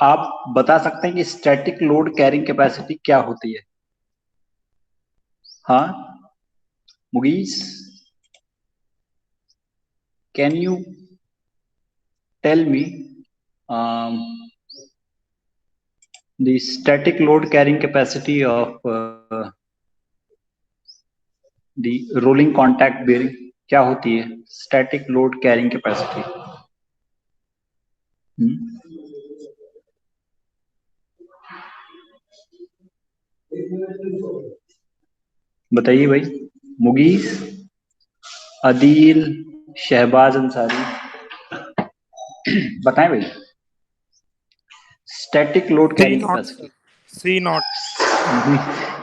आप बता सकते हैं कि स्टैटिक लोड कैरिंग कैपेसिटी क्या होती है? हाँ, Mughees, can you tell me the static load carrying capacity of the rolling contact bearing क्या होती है? Static load carrying capacity. बताइए भाई, मुगीस, अदील, शहबाज अंसारी, बताएं भाई। Static load C carrying naught sir, capacity. C naught.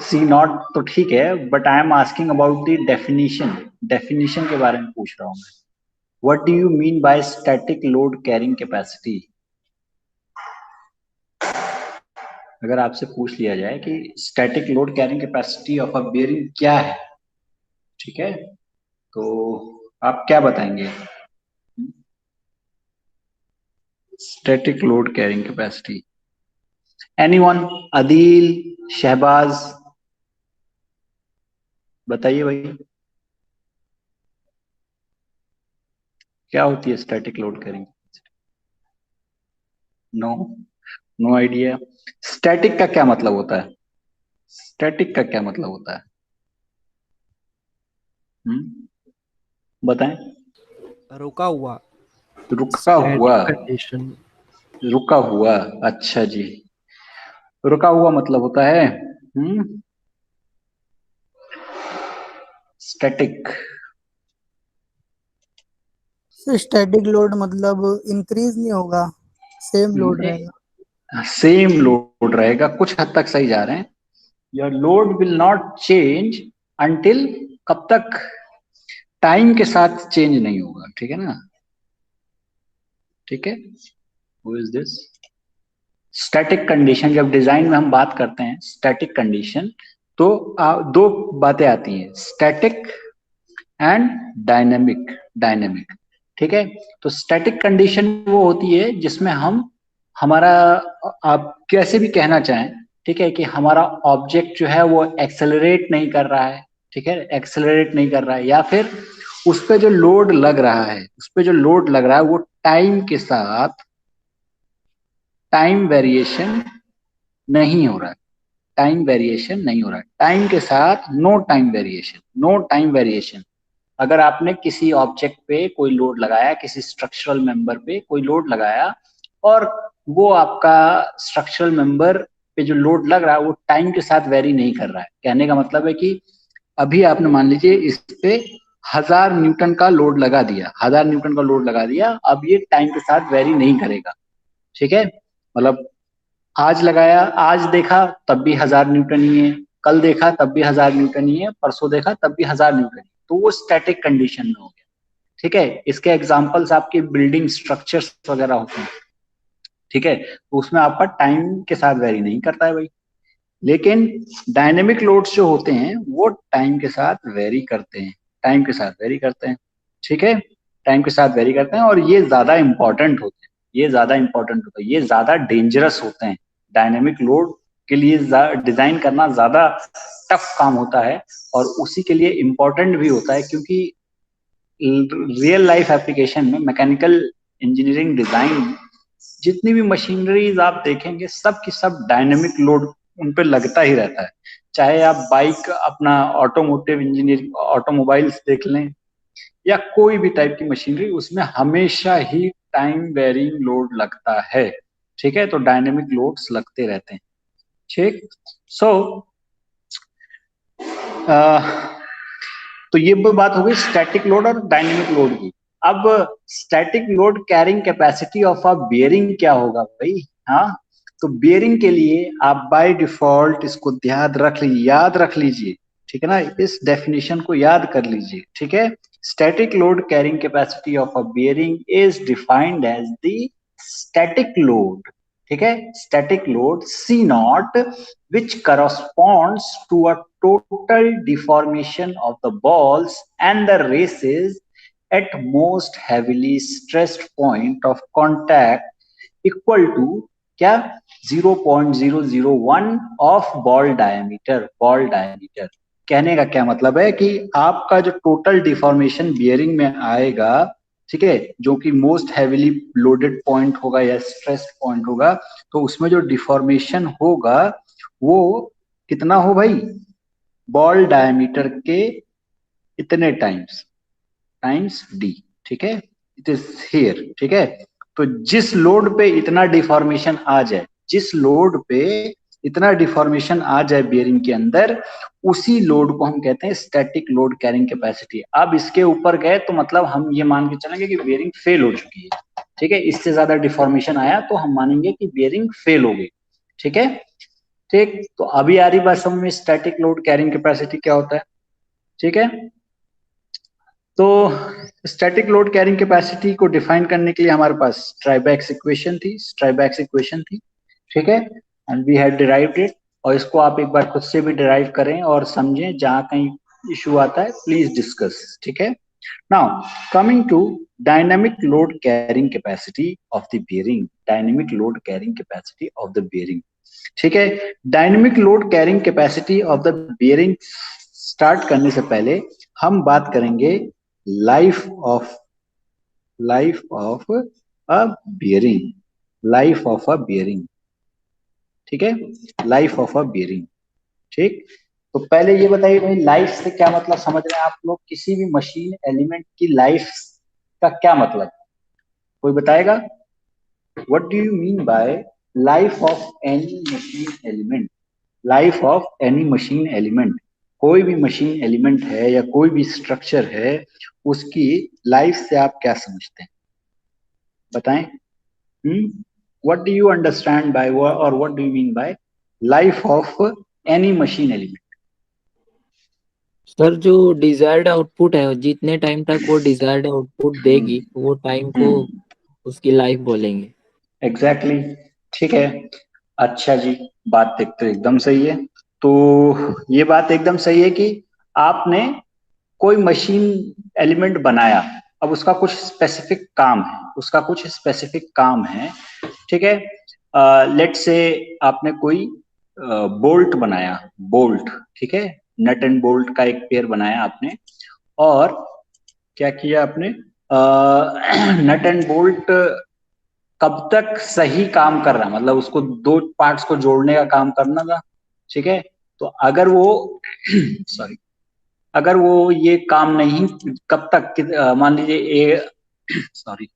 C naught तो ठीक है, but I am asking about the definition. Definition के बारे में पूछ रहा हूँ मैं। What do you mean by static load carrying capacity? अगर आपसे पूछ लिया जाए कि static load carrying capacity of a bearing क्या है, ठीक है, तो आप क्या बताएंगे? Static load carrying capacity, anyone? Adeel, Shahbaz, बताइए भाई, क्या होती है static load carrying? No, no idea. Static का क्या मतलब होता है? स्टैटिक का क्या मतलब होता है? बताएं। रुका हुआ। रुका हुआ? Static condition. रुका हुआ, अच्छा जी। रुका हुआ मतलब होता है स्टैटिक। स्टैटिक लोड मतलब इंक्रीज नहीं होगा, सेम लोड रहेगा। सेम लोड रहेगा, कुछ हद तक सही जा रहे हैं। Your load will not change until, कब तक? टाइम के साथ चेंज नहीं होगा, ठीक है ना? ठीक है। Who is this? Static condition, जब डिजाइन में हम बात करते हैं स्टैटिक कंडीशन, तो दो बातें आती हैं, स्टैटिक एंड डायनेमिक। डायनेमिक, ठीक है। तो स्टैटिक कंडीशन वो होती है जिसमें हम हमारा, आप कैसे भी कहना चाहें, ठीक है, कि हमारा ऑब्जेक्ट जो है वो एक्सेलरेट नहीं कर रहा है, ठीक है, एक्सेलरेट नहीं कर रहा है, या फिर उस पे जो लोड लग रहा है, उस पे जो लोड लग रहा है वो टाइम के साथ टाइम वेरिएशन नहीं हो रहा है। टाइम वेरिएशन नहीं हो रहा है, टाइम के साथ no time variation, no time variation. अगर आपने किसी ऑब्जेक्ट पे कोई लोड लगाया, किसी स्ट्रक्चरल मेंबर पे कोई लोड लगाया, और वो आपका स्ट्रक्चरल मेंबर पे जो लोड लग रहा है वो टाइम के साथ वेरी नहीं कर रहा है, कहने का मतलब है कि अभी आपने मान लीजिए इस पे 1000 न्यूटन का लोड लगा दिया, 1000 न्यूटन का लोड लगा दिया, अब ये टाइम के साथ वेरी नहीं करेगा, ठीक है। मतलब आज लगाया, आज देखा तब भी 1000 न्यूटन ही है, कल देखा तब भी 1000 न्यूटन ही है, परसों देखा तब भी 1000 न्यूटन, तो वो स्टैटिक कंडीशन में हो गया, ठीक है। इसके एग्जांपल्स आपके बिल्डिंग स्ट्रक्चर्स वगैरह होते हैं, ठीक है, तो उसमें आपका टाइम के साथ वेरी नहीं करता है भाई। लेकिन डायनेमिक लोड्स जो होते हैं वो टाइम के साथ वेरी करते हैं, टाइम के साथ वेरी करते हैं, ठीक है, टाइम के साथ वेरी करते हैं, और ये ज्यादा इंपॉर्टेंट होते हैं, ये ज्यादा इंपॉर्टेंट होता है, ये ज्यादा डेंजरस होते हैं। डायनेमिक लोड के लिए डिजाइन करना ज्यादा टफ काम होता है, और उसी के लिए इंपॉर्टेंट भी होता है, क्योंकि रियल लाइफ एप्लीकेशन में मैकेनिकल इंजीनियरिंग डिजाइन जितनी भी मशीनरीज आप देखेंगे सब की सब डायनेमिक लोड उन पे लगता ही रहता है। चाहे आप बाइक, अपना ऑटोमोटिव इंजीनियरिंग, ऑटोमोबाइल्स देख लें, या कोई भी टाइप की मशीनरी, उसमें हमेशा ही टाइम वेरिंग लोड लगता है, ठीक है। तो डायनेमिक लोड्स लगते रहते हैं, ठीक। सो तो ये बात हो गई स्टैटिक लोड और डायनेमिक लोड की। अब static load carrying capacity of a bearing क्या होगा भाई? हाँ, तो बियरिंग के लिए आप बाय डिफॉल्ट इसको याद रख लीजिए, ठीक है ना, इस डेफिनेशन को याद कर लीजिए, ठीक है। Static load carrying capacity of a bearing is defined as the static load, ठीक है, static load C naught which corresponds to a total deformation of the balls and the races at most heavily stressed point of contact equal to क्या 0.001 of ball diameter. Ball diameter कहने का क्या मतलब है कि आपका जो टोटल डिफॉर्मेशन बियरिंग में आएगा, ठीक है, जो कि मोस्ट हैवीली लोडेड पॉइंट होगा या स्ट्रेस पॉइंट होगा, तो उसमें जो डिफॉर्मेशन होगा वो कितना हो भाई, बॉल डायमीटर के इतने टाइम्स टाइम्स डी, ठीक है, इट इज हियर, ठीक है। तो जिस लोड पे इतना डिफॉर्मेशन आ जाए, जिस लोड पे इतना डिफॉर्मेशन आ जाए बियरिंग के अंदर, उसी लोड को हम कहते हैं स्टैटिक लोड कैरिंग कैपेसिटी। अब इसके ऊपर गए तो मतलब हम ये मान के चलेंगे कि बियरिंग फेल हो चुकी है, ठीक है, इससे ज्यादा डिफॉर्मेशन आया तो हम मानेंगे कि बियरिंग फेल हो गई, ठीक है। ठीक, तो अभी आ रही बात समझ में, स्टैटिक लोड कैरिंग कैपेसिटी क्या होता है, ठीक है। तो स्टैटिक लोड कैरिंग कैपेसिटी को डिफाइन करने के लिए हमारे पास ट्राइबैक्स इक्वेशन थी, ट्राइबैक्स इक्वेशन थी, ठीक है, and we had derived it. और इसको आप एक बार खुद से भी डिराइव करें और समझें, जहां कहीं इशू आता है प्लीज डिस्कस, ठीक है। Now coming to dynamic load carrying capacity of the bearing, dynamic load carrying capacity of the bearing, ठीक है। Dynamic load carrying capacity of the bearing start करने से पहले हम बात करेंगे life of a bearing, life of a bearing, ठीक है, लाइफ ऑफ अ बियरिंग, ठीक। तो पहले ये बताइए भाई, लाइफ से क्या मतलब समझ रहे हैं आप लोग, किसी भी मशीन एलिमेंट की लाइफ का क्या मतलब, कोई बताएगा? What do you mean by life of any machine element? Life of any machine element, कोई भी मशीन एलिमेंट है या कोई भी स्ट्रक्चर है, उसकी लाइफ से आप क्या समझते हैं, बताएं। What do you understand by, और what do you mean by life of any machine element? Sir जो डिजायर्ड आउटपुट है, जितने टाइम तक वो डिजायर्ड आउटपुट देगी वो टाइम को उसकी लाइफ बोलेंगे। एग्जैक्टली, ठीक है। अच्छा जी, बात तो एकदम सही है। तो ये बात एकदम सही है कि आपने कोई मशीन एलिमेंट बनाया, अब उसका कुछ स्पेसिफिक काम है, उसका कुछ स्पेसिफिक काम है, ठीक है। लेट से आपने कोई बोल्ट बनाया, बोल्ट, ठीक है, नट एंड बोल्ट का एक पेयर बनाया आपने, और क्या किया आपने, नट एंड बोल्ट कब तक सही काम कर रहा है, मतलब उसको दो पार्ट्स को जोड़ने का काम करना था, ठीक है। तो अगर वो सॉरी, अगर वो ये काम नहीं, कब तक मान लीजिए सॉरी,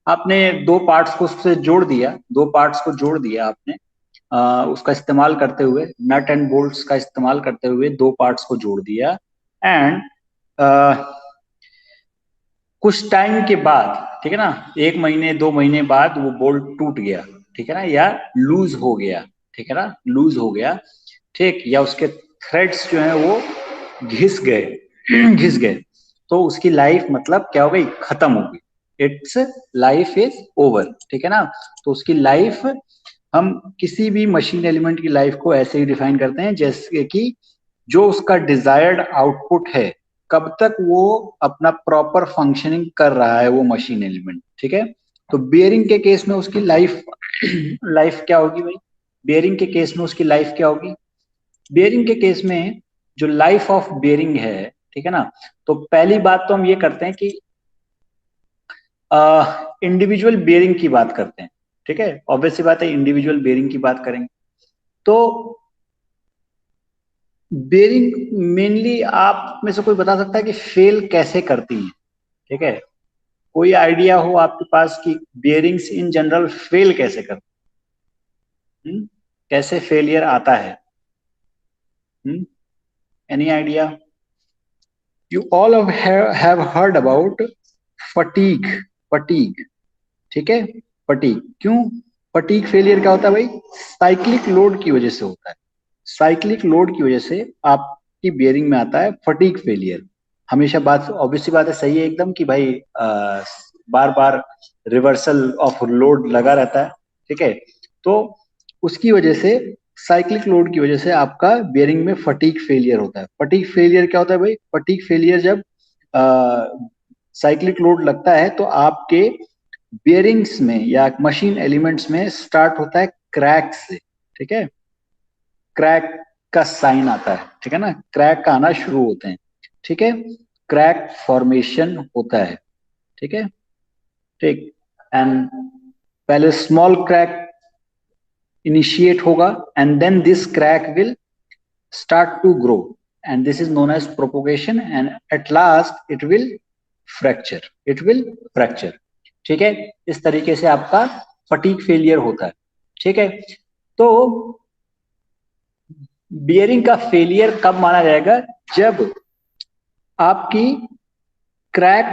आपने दो पार्ट्स को उससे जोड़ दिया, दो पार्ट्स को जोड़ दिया आपने, उसका इस्तेमाल करते हुए, नट एंड बोल्ट्स का इस्तेमाल करते हुए दो पार्ट्स को जोड़ दिया, एंड कुछ टाइम के बाद, ठीक है ना, एक महीने दो महीने बाद वो बोल्ट टूट गया, ठीक है ना, या लूज हो गया, ठीक है ना, लूज हो गया, ठीक, या उसके थ्रेड्स जो है वो घिस गए घिस गए, तो उसकी लाइफ मतलब क्या हो गई, खत्म हो गई, इट्स लाइफ इज ओवर, ठीक है ना। तो उसकी लाइफ, हम किसी भी मशीन एलिमेंट की लाइफ को ऐसे ही डिफाइन करते हैं जैसे कि जो उसका डिजायर्ड आउटपुट है, कब तक वो अपना प्रॉपर फंक्शनिंग कर रहा है वो मशीन एलिमेंट, ठीक है। तो बियरिंग के केस में उसकी लाइफ लाइफ क्या होगी भाई, बियरिंग के केस में उसकी लाइफ क्या होगी, बियरिंग के केस में जो लाइफ ऑफ बियरिंग है, ठीक है ना, तो पहली बात तो हम ये करते हैं कि इंडिविजुअल बियरिंग की बात करते हैं, ठीक है, ऑब्वियस सी बात है, इंडिविजुअल बियरिंग की बात करेंगे। तो बेरिंग मेनली आप में से कोई बता सकता है कि फेल कैसे करती है, ठीक है, कोई आइडिया हो आपके पास कि बेरिंग्स इन जनरल फेल कैसे करती है, कैसे फेलियर आता है, any idea? You all have heard about fatigue, fatigue, ठीक है, फटीग क्यों, फटीग फेलियर क्या होता है भाई, साइक्लिक लोड की वजह से होता है, साइक्लिक लोड की वजह से आपकी बियरिंग में आता है फटीग फेलियर। हमेशा बात ऑब्वियसली बात है, सही है एकदम कि भाई बार बार रिवर्सल ऑफ लोड लगा रहता है, ठीक है। तो उसकी वजह से, साइक्लिक लोड की वजह से आपका बियरिंग में फटीग फेलियर होता है। फटीग फेलियर क्या होता है भाई, फटीग फेलियर जब साइक्लिक लोड लगता है तो आपके बियरिंग्स में या मशीन एलिमेंट्स में स्टार्ट होता है क्रैक से, ठीक है, क्रैक का साइन आता है, ठीक है ना, क्रैक का आना शुरू होते हैं, ठीक है, क्रैक फॉर्मेशन होता है, ठीक है, ठीक, एंड पहले स्मॉल क्रैक इनिशिएट होगा and then this crack will start to grow and this is known as propagation and at last it will fracture, ठीक है। इस तरीके से आपका फटीग फेलियर होता है, ठीक है। तो बियरिंग का फेलियर कब माना जाएगा? जब आपकी क्रैक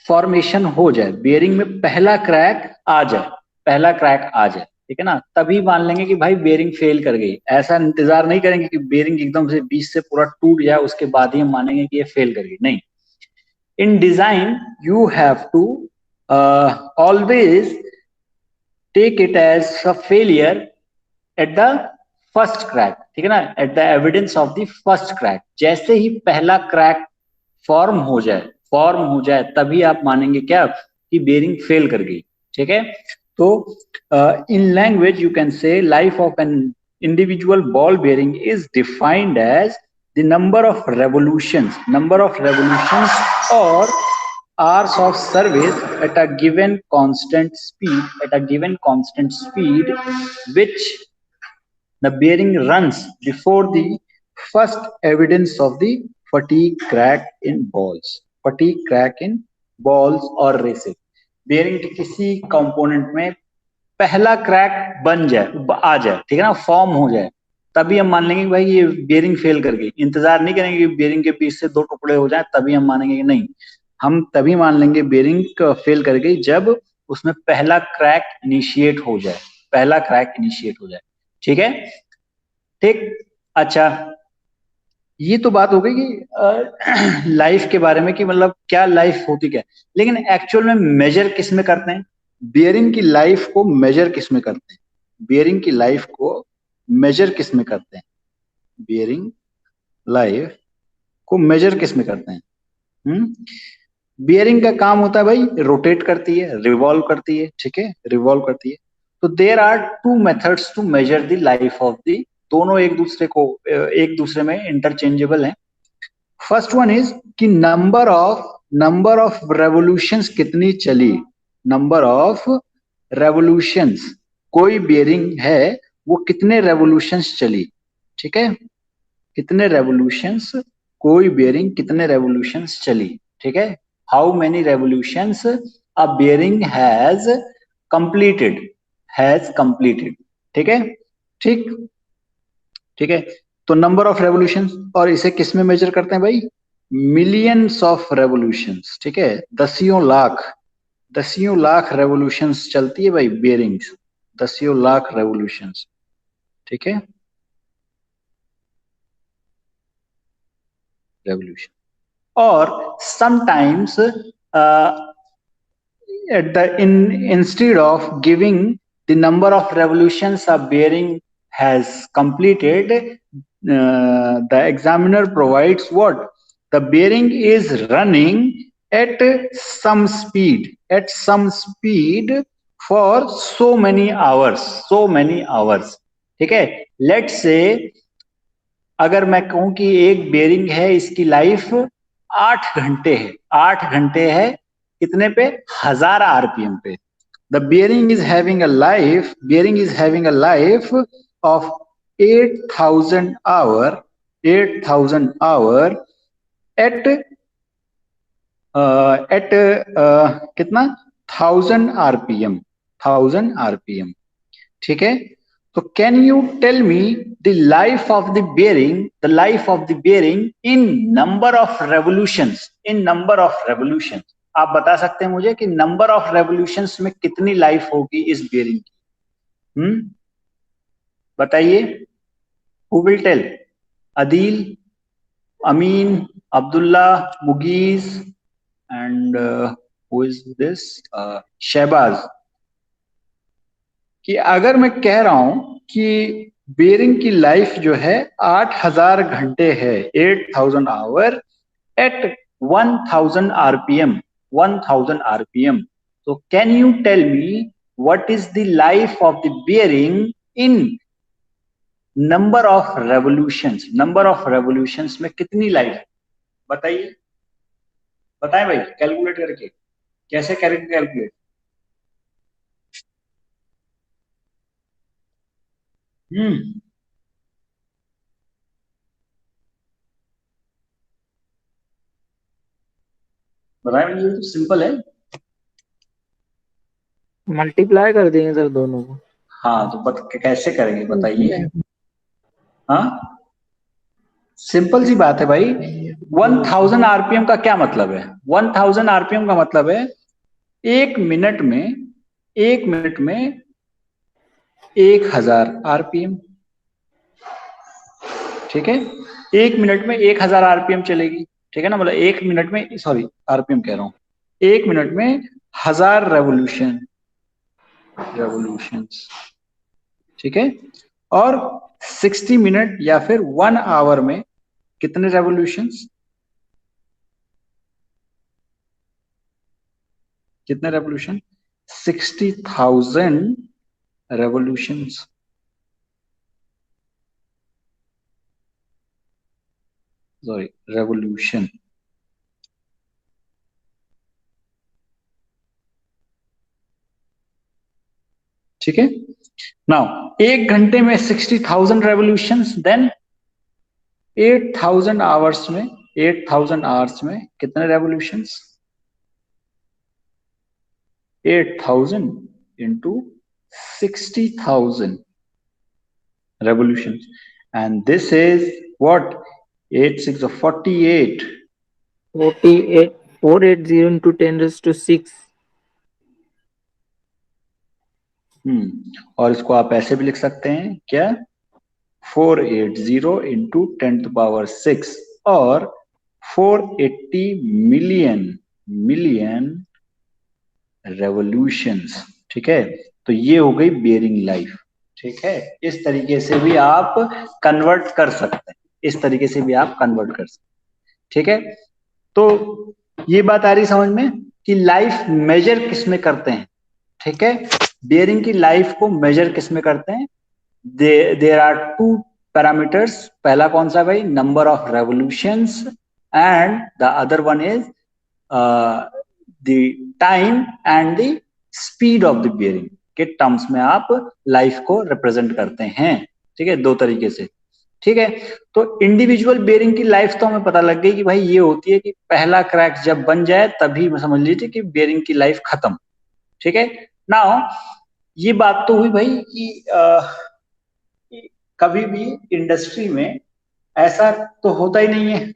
फॉर्मेशन हो जाए, बियरिंग में पहला क्रैक आ जाए, ठीक है ना, तभी मान लेंगे कि भाई बेयरिंग फेल कर गई। ऐसा इंतजार नहीं करेंगे कि बेयरिंग एकदम से बीच से पूरा टूट जाए उसके बाद ही हम मानेंगे कि ये फेल कर गई, नहीं। In design you have to always take it as a failure at the first crack, ठीक है ना, at the evidence of the first crack. जैसे ही पहला क्रैक फॉर्म हो जाए तभी आप मानेंगे क्या कि बेयरिंग फेल कर गई, ठीक है। तो in language you can say life of an individual ball bearing is defined as the number of revolutions or hours of service at a given constant speed which the bearing runs before the first evidence of the fatigue crack in balls or races। Bearing के किसी component में पहला crack आ जाए, ठीक है ना, form हो जाए, तभी हम मान लेंगे कि भाई ये बेयरिंग फेल कर गई। इंतजार नहीं करेंगे कि बेयरिंग के बीच से 2 टुकड़े हो जाए तभी हम मानेंगे कि नहीं, हम तभी मान लेंगे बेयरिंग फेल कर गई जब उसमें पहला क्रैक इनिशिएट हो जाए, ठीक है, ठीक। अच्छा, ये तो बात हो गई कि लाइफ के बारे में कि मतलब क्या लाइफ होती क्या है, लेकिन एक्चुअल में मेजर किस में करते हैं? बियरिंग की लाइफ को मेजर किस में करते हैं? बियरिंग लाइफ को मेजर किस में करते हैं? बियरिंग का काम होता है भाई, रोटेट करती है, रिवॉल्व करती है, ठीक है, तो there are 2 methods to measure the life of the, दोनों एक दूसरे में इंटरचेंजेबल हैं। फर्स्ट वन इज कि नंबर ऑफ रेवोल्यूशंस कितनी चली, नंबर ऑफ रेवोल्यूशंस, कोई बियरिंग है वो कितने रेवोल्यूशंस चली, ठीक है, कितने रेवोल्यूशंस, कोई बियरिंग कितने रेवोल्यूशंस चली, ठीक है, how many revolutions a bearing has completed, ठीक है, ठीक है। तो नंबर ऑफ रेवोल्यूशंस, और इसे किस में मेजर करते हैं भाई? मिलियंस ऑफ रेवोल्यूशंस, ठीक है, दसियों लाख रेवोल्यूशंस चलती है भाई बियरिंग्स, दसियों लाख रेवोल्यूशंस, ठीक है, रेवोल्यूशन। और sometimes instead of giving the number of revolutions a bearing has completed, the examiner provides what? The bearing is running at some speed for so many hours, ठीक है। Let's say अगर मैं कहूं कि एक बेयरिंग है, इसकी लाइफ 8 घंटे है, कितने पे? 1000 आरपीएम पे। The bearing is having a life of 8000 hour at कितना? 1000 आरपीएम, ठीक है। तो can you tell me the life of the bearing in number of revolutions, आप बता सकते हैं मुझे कि नंबर ऑफ रेवोल्यूशंस में कितनी लाइफ होगी इस बेयरिंग की? बताइए, who will tell? Adeel, Amin, Abdullah, Mugheez and who is this? Shahbaz. कि अगर मैं कह रहा हूं कि बेयरिंग की लाइफ जो है 8000 घंटे है, 8000 आवर एट 1000 आरपीएम, तो can you tell me what is the life of the bearing in number of revolutions? Number of revolutions में कितनी लाइफ है? बताइए, बताएं भाई, कैलकुलेट करके। कैसे करेंगे कैलकुलेट? बताएं, ये तो सिंपल है। मल्टीप्लाई कर देंगे सर दोनों को। हाँ तो कैसे करेंगे बताइए। हाँ सिंपल सी बात है भाई। 1000 आरपीएम का क्या मतलब है? 1000 आरपीएम का मतलब है एक मिनट में 1000 आरपीएम। ठीक है, एक मिनट में 1000 आरपीएम चलेगी। ठीक है ना, मतलब एक मिनट में, सॉरी आरपीएम कह रहा हूं, एक मिनट में 1000 रेवोल्यूशंस। ठीक है, और 60 मिनट या फिर 1 आवर में कितने रेवोल्यूशंस? कितने रेवोल्यूशन? 60,000 रेवोल्यूशंस। Sorry, revolution. ठीक है, नाउ एक घंटे में 60,000 रेवोल्यूशंस, देन 8,000 आवर्स में, 8,000 आवर्स में कितने revolutions? 8,000 into 60,000 revolutions, and this is what? 8 6 of 48. 48 480 into 10⁻⁶। और इसको आप ऐसे भी लिख सकते हैं क्या? 480 into 10⁻⁶ और 480 मिलियन रेवोल्यूशंस। ठीक है, तो ये हो गई बेयरिंग लाइफ। ठीक है, इस तरीके से भी आप कन्वर्ट कर सकते हैं, इस तरीके से भी आप कन्वर्ट कर सकते हैं। ठीक है, तो ये बात आ रही समझ में कि लाइफ मेजर किस में करते हैं? ठीक है, बेयरिंग की लाइफ को मेजर किस में करते हैं? There are 2 parameters. पहला कौन सा भाई? Number of revolutions, and the other one is the time and the speed of the bearing के टर्म्स में आप लाइफ को रिप्रेजेंट करते हैं। ठीक है, दो तरीके से। ठीक है, तो इंडिविजुअल बेयरिंग की लाइफ तो हमें पता लग गई कि भाई ये होती है कि पहला क्रैक जब बन जाए तभी समझ लीजिए कि बेयरिंग की लाइफ खत्म। ठीक है, नाउ ये बात तो हुई भाई कि कभी भी इंडस्ट्री में ऐसा तो होता ही नहीं है।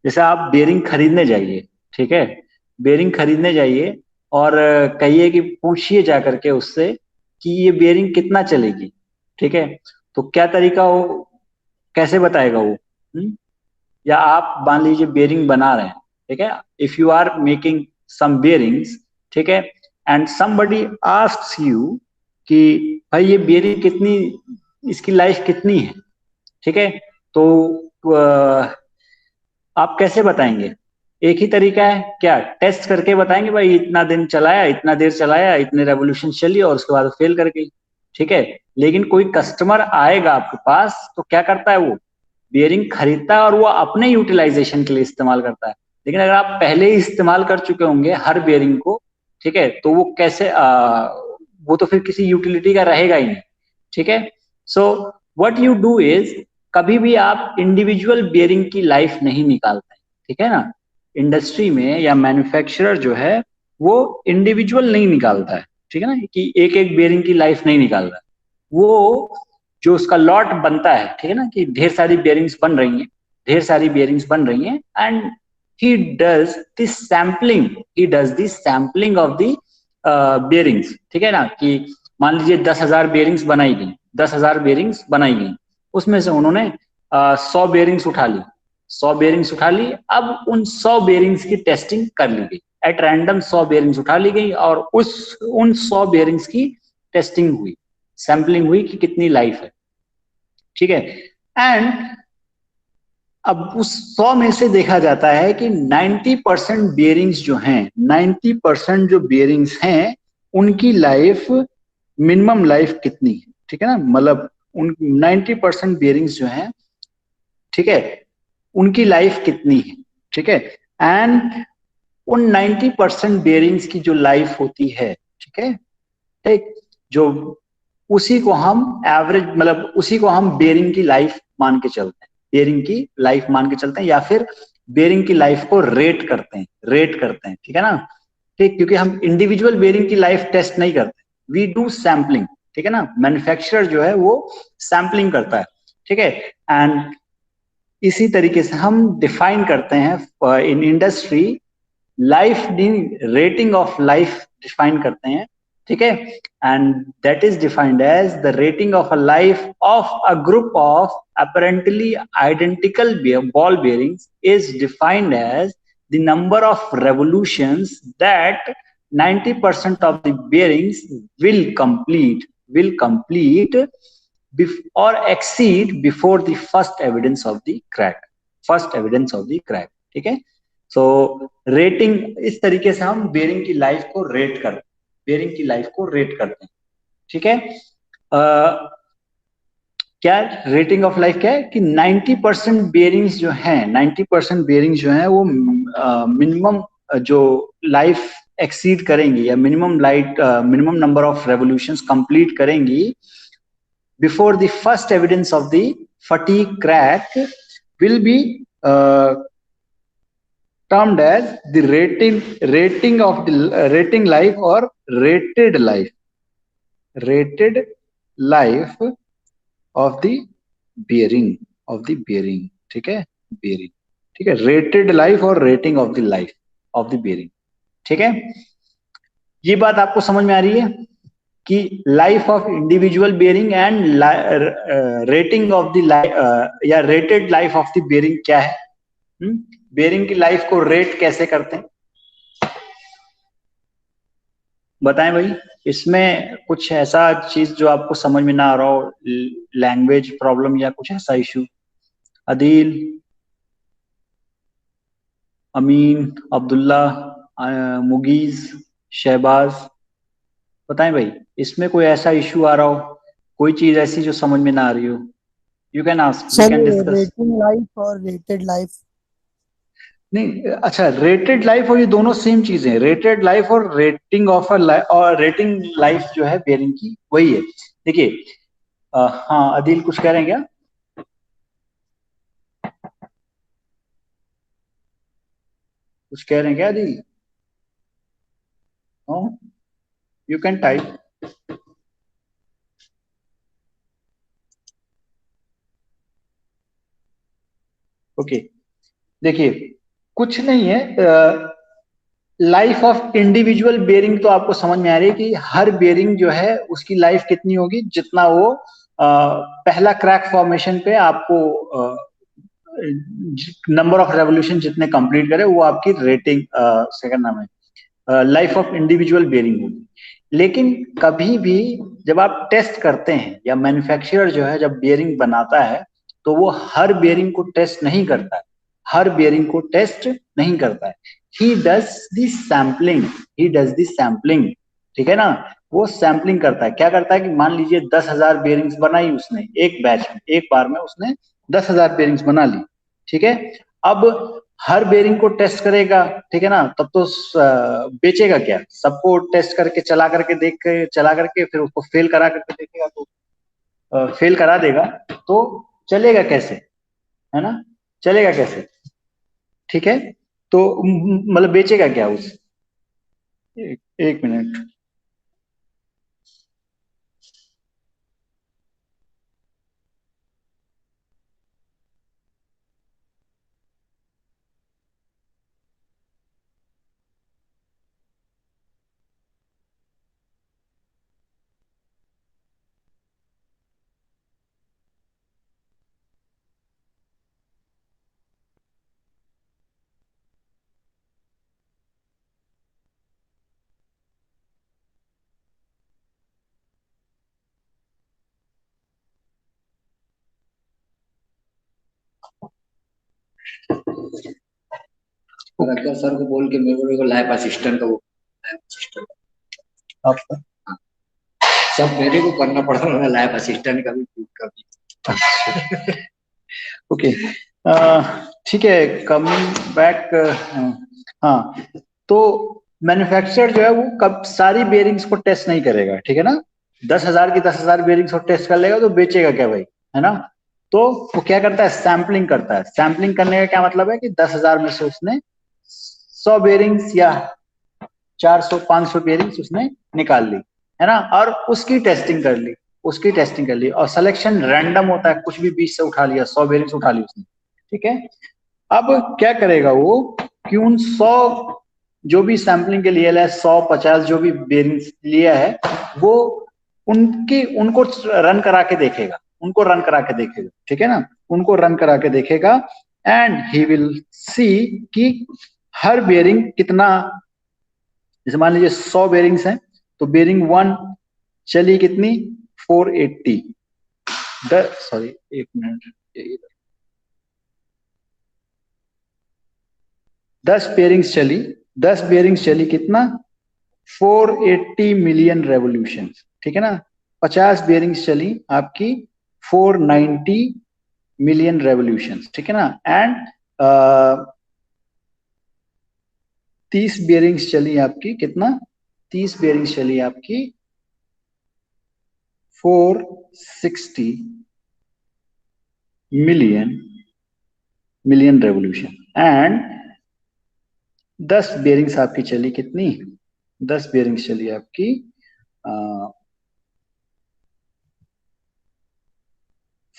जैसे आप बेयरिंग खरीदने जाइए, ठीक है, बेयरिंग खरीदने जाइए और कहिए कि पूछिए जा करके उससे कि ये बेयरिंग कितना चलेगी। ठीक है, तो क्या तरीका हो, कैसे बताएगा वो? या आप मान लीजिए बेयरिंग बना रहे हैं, ठीक है, if you are making some bearings, ठीक है, एंड समबडी आस्क्स यू कि भाई ये बेयरिंग कितनी, इसकी लाइफ कितनी है? ठीक है, तो आप कैसे बताएंगे? एक ही तरीका है क्या? टेस्ट करके बताएंगे भाई इतना दिन चलाया, इतना देर चलाया, इतने रेवोल्यूशन चली और उसके बाद फेल कर गई। ठीक है, लेकिन कोई कस्टमर आएगा आपके पास तो क्या करता है? वो बियरिंग खरीदता है और वो अपने यूटिलाइजेशन के लिए इस्तेमाल करता है। लेकिन अगर आप पहले ही इस्तेमाल कर चुके होंगे हर बियरिंग को, ठीक है, तो वो कैसे वो तो फिर किसी यूटिलिटी का रहेगा ही नहीं। ठीक है, so what you do is, कभी भी आप इंडिविजुअल बियरिंग की लाइफ नहीं निकालते। ठीक है ना, इंडस्ट्री में या मैन्युफैक्चरर जो है वो इंडिविजुअल नहीं निकालता है। ठीक है ना, कि एक एक बियरिंग की लाइफ नहीं निकाल रहा है। वो जो उसका लॉट बनता है, ठीक है ना, कि ढेर सारी बियरिंग्स बन रही हैं, ढेर सारी बियरिंग्स बन रही हैं, and he does this sampling, he does this sampling of the bearings. ठीक है ना, कि मान लीजिए 10,000 बियरिंग्स बनाई गई, 10,000 बियरिंग्स बनाई गई, उसमें से उन्होंने 100 बियरिंग्स उठा ली, 100 बियरिंग्स उठा ली। अब उन 100 बियरिंग्स की टेस्टिंग कर ली गई, एट रैंडम 100 बियरिंग्स उठा ली गई और उन 100 बियरिंग्स की टेस्टिंग हुई, सैम्पलिंग हुई कि कितनी लाइफ है। ठीक है, एंड अब उस 100 में से देखा जाता है कि 90% बियरिंग्स जो हैं, 90% जो बियरिंग्स हैं उनकी लाइफ, मिनिमम लाइफ कितनी है, ठीक है ना, मतलब उन 90% बियरिंग्स जो हैं, ठीक है, उनकी लाइफ कितनी है, ठीक है। एंड उन 90% बियरिंग्स की जो लाइफ होती है, ठीक है, ठीक, जो उसी को हम एवरेज, मतलब उसी को हम बेरिंग की लाइफ मान के चलते हैं, बेरिंग की लाइफ मान के चलते हैं, या फिर बेरिंग की लाइफ को रेट करते हैं, रेट करते हैं, ठीक है ना, ठीक, क्योंकि हम इंडिविजुअल बेरिंग की लाइफ टेस्ट नहीं करते, वी डू सैम्पलिंग, ठीक है ना, मैन्युफैक्चरर जो है वो सैम्पलिंग करता है, ठीक है। एंड इसी तरीके से हम डिफाइन करते हैं in industry, life, rating of life define करते हैं, ठीक है। And that is defined as the rating of a life of a group of apparently identical ball bearings is defined as the number of revolutions that 90% of the bearings will complete or exceed before the first evidence of the crack, first evidence of the crack, ठीक है। सो rating, इस तरीके से हम bearing की life को rate करते हैं, बेरिंग की लाइफ को रेट करते हैं, ठीक है। क्या रेटिंग ऑफ लाइफ क्या है कि 90% बेरिंग्स जो हैं, 90% बेरिंग्स जो हैं वो मिनिमम जो लाइफ एक्सीड करेंगी, या minimum light, minimum number of revolutions complete करेंगी before the first evidence of the fatigue crack will be termed as the rating of the rating life or rated life, rated life of the bearing, of the bearing, ठीक है, bearing, ठीक है, rated life और rating of the life of the bearing, ठीक है। ये बात आपको समझ में आ रही है कि life of individual bearing and rating of the या rated life of the bearing क्या है, बेरिंग की लाइफ को रेट कैसे करते हैं, बताएं भाई। इसमें कुछ ऐसा चीज जो आपको समझ में ना आ रहा हो, लैंग्वेज प्रॉब्लम या कुछ ऐसा इशू? अदील, अमीन, अब्दुल्ला, मुगीज, शहबाज, बताएं भाई, इसमें कोई ऐसा इशू आ रहा हो, कोई चीज ऐसी जो समझ में ना आ रही हो, you can ask, we sir can discuss. Rating life और रेटेड लाइफ। नहीं, अच्छा, रेटेड लाइफ और ये दोनों सेम चीजें हैं, रेटेड लाइफ और रेटिंग ऑफ और रेटिंग लाइफ जो है बेरिंग की वही है। देखिए, हाँ अदिल कुछ कह रहे हैं क्या? कुछ कह रहे हैं क्या Adil? You can type. Okay, देखिए, कुछ नहीं है, लाइफ ऑफ इंडिविजुअल बेरिंग तो आपको समझ में आ रही है कि हर बेरिंग जो है उसकी लाइफ कितनी होगी, जितना वो पहला क्रैक फॉर्मेशन पे आपको नंबर ऑफ रेवोल्यूशन जितने कंप्लीट करे वो आपकी रेटिंग, सेकंड नाम है, लाइफ ऑफ इंडिविजुअल बेरिंग होगी। लेकिन कभी भी जब आप टेस्ट करते हैं या मैन्युफैक्चरर जो है जब बेरिंग बनाता है तो वो हर बेरिंग को टेस्ट नहीं करता है, हर बेरिंग को टेस्ट नहीं करता है, he does the sampling, he does the sampling, ठीक है ना। वो सैम्पलिंग करता है, क्या करता है कि मान लीजिए 10,000 बेरिंग्स बनाई उसने एक बैच में, एक बार में उसने 10,000 बेरिंग्स बना ली, ठीक है। अब हर बेरिंग को टेस्ट करेगा, ठीक है ना, तब तो बेचेगा क्या, सबको टेस्ट करके चला करके देख के चला करके फिर उसको फेल करा करके देखेगा तो फेल करा देगा तो चलेगा कैसे, है ना, चलेगा कैसे, ठीक है। तो मतलब बेचेगा क्या उस, एक मिनट। और अक्सर सर को बोल के मेरे को लैब असिस्टेंट का वो लैब असिस्टेंट आपका सब मेरे को करना पड़ रहा है, लैब असिस्टेंट का भी कभी। ओके, ठीक है, कमिंग बैक। हाँ, तो मैन्युफैक्चरर जो है वो कब सारी बेरिंग्स को टेस्ट नहीं करेगा, ठीक है ना। 10,000 की 10,000 बेरिंग्स को टेस्ट कर लेगा तो बेचेगा क्या भाई, है ना। तो वो क्या करता है, सैम्पलिंग करता है। सैम्पलिंग करने का क्या मतलब है कि 10,000 में से उसने 100 बेरिंग्स या 400-500 बेरिंग्स उसने निकाल ली, है ना, और उसकी टेस्टिंग कर ली, उसकी टेस्टिंग कर ली। और सिलेक्शन रैंडम होता है, कुछ भी बीच से उठा लिया, 100 बेरिंग्स उठा ली उसने, ठीक है। अब क्या करेगा वो कि उन 100 जो भी सैंपलिंग के लिए है, 100-50 जो भी बेरिंग्स लिया है, वो उनको रन करा के देखेगा, उनको रन करा के देखेगा, ठीक है ना, उनको रन करा के देखेगा। एंड ही विल सी कि हर बेरिंग कितना, जैसे मान लीजिए 100 बेरिंग्स हैं, तो बेरिंग 1 चली कितनी, 480। सॉरी, एक मिनट, 10 बेरिंग्स चली, 10 बेरिंग्स चली कितना, 480 मिलियन रेवोल्यूशन, ठीक है ना। 50 बेरिंग्स चली आपकी 490 मिलियन रेवोल्यूशन, ठीक है ना। एंड 30 बेरिंग्स चली आपकी कितना, 30 बेरिंग्स चली आपकी 460 मिलियन रेवोल्यूशन। एंड 10 बेरिंग्स आपकी चली कितनी, 10 बेरिंग्स चली आपकी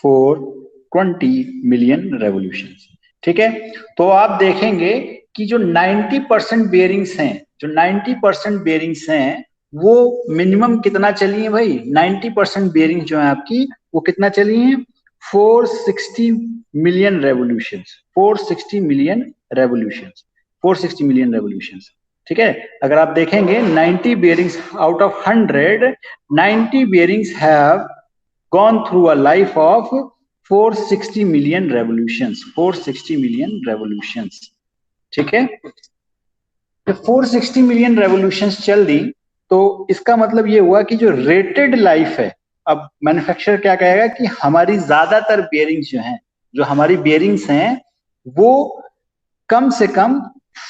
420 मिलियन रेवोल्यूशन, ठीक है। तो आप देखेंगे कि जो 90% बेरिंग्स हैं, जो 90% बेरिंग्स हैं, वो मिनिमम कितना चली है भाई, 90% बेरिंग जो है आपकी वो कितना चली है, 460 million revolution, 460 million revolution, 460 million revolution, ठीक है। अगर आप देखेंगे 90 bearings out of 100, 90 bearings have gone through a life of 460 million revolutions, 460 million revolutions, ठीक है। जब 460 मिलियन रेवोल्यूशंस चल दी, तो इसका मतलब ये हुआ कि जो रेटेड लाइफ है, अब मैन्युफैक्चरर क्या कहेगा कि हमारी ज्यादातर बेरिंग्स जो हैं, जो हमारी बेरिंग्स हैं, वो कम से कम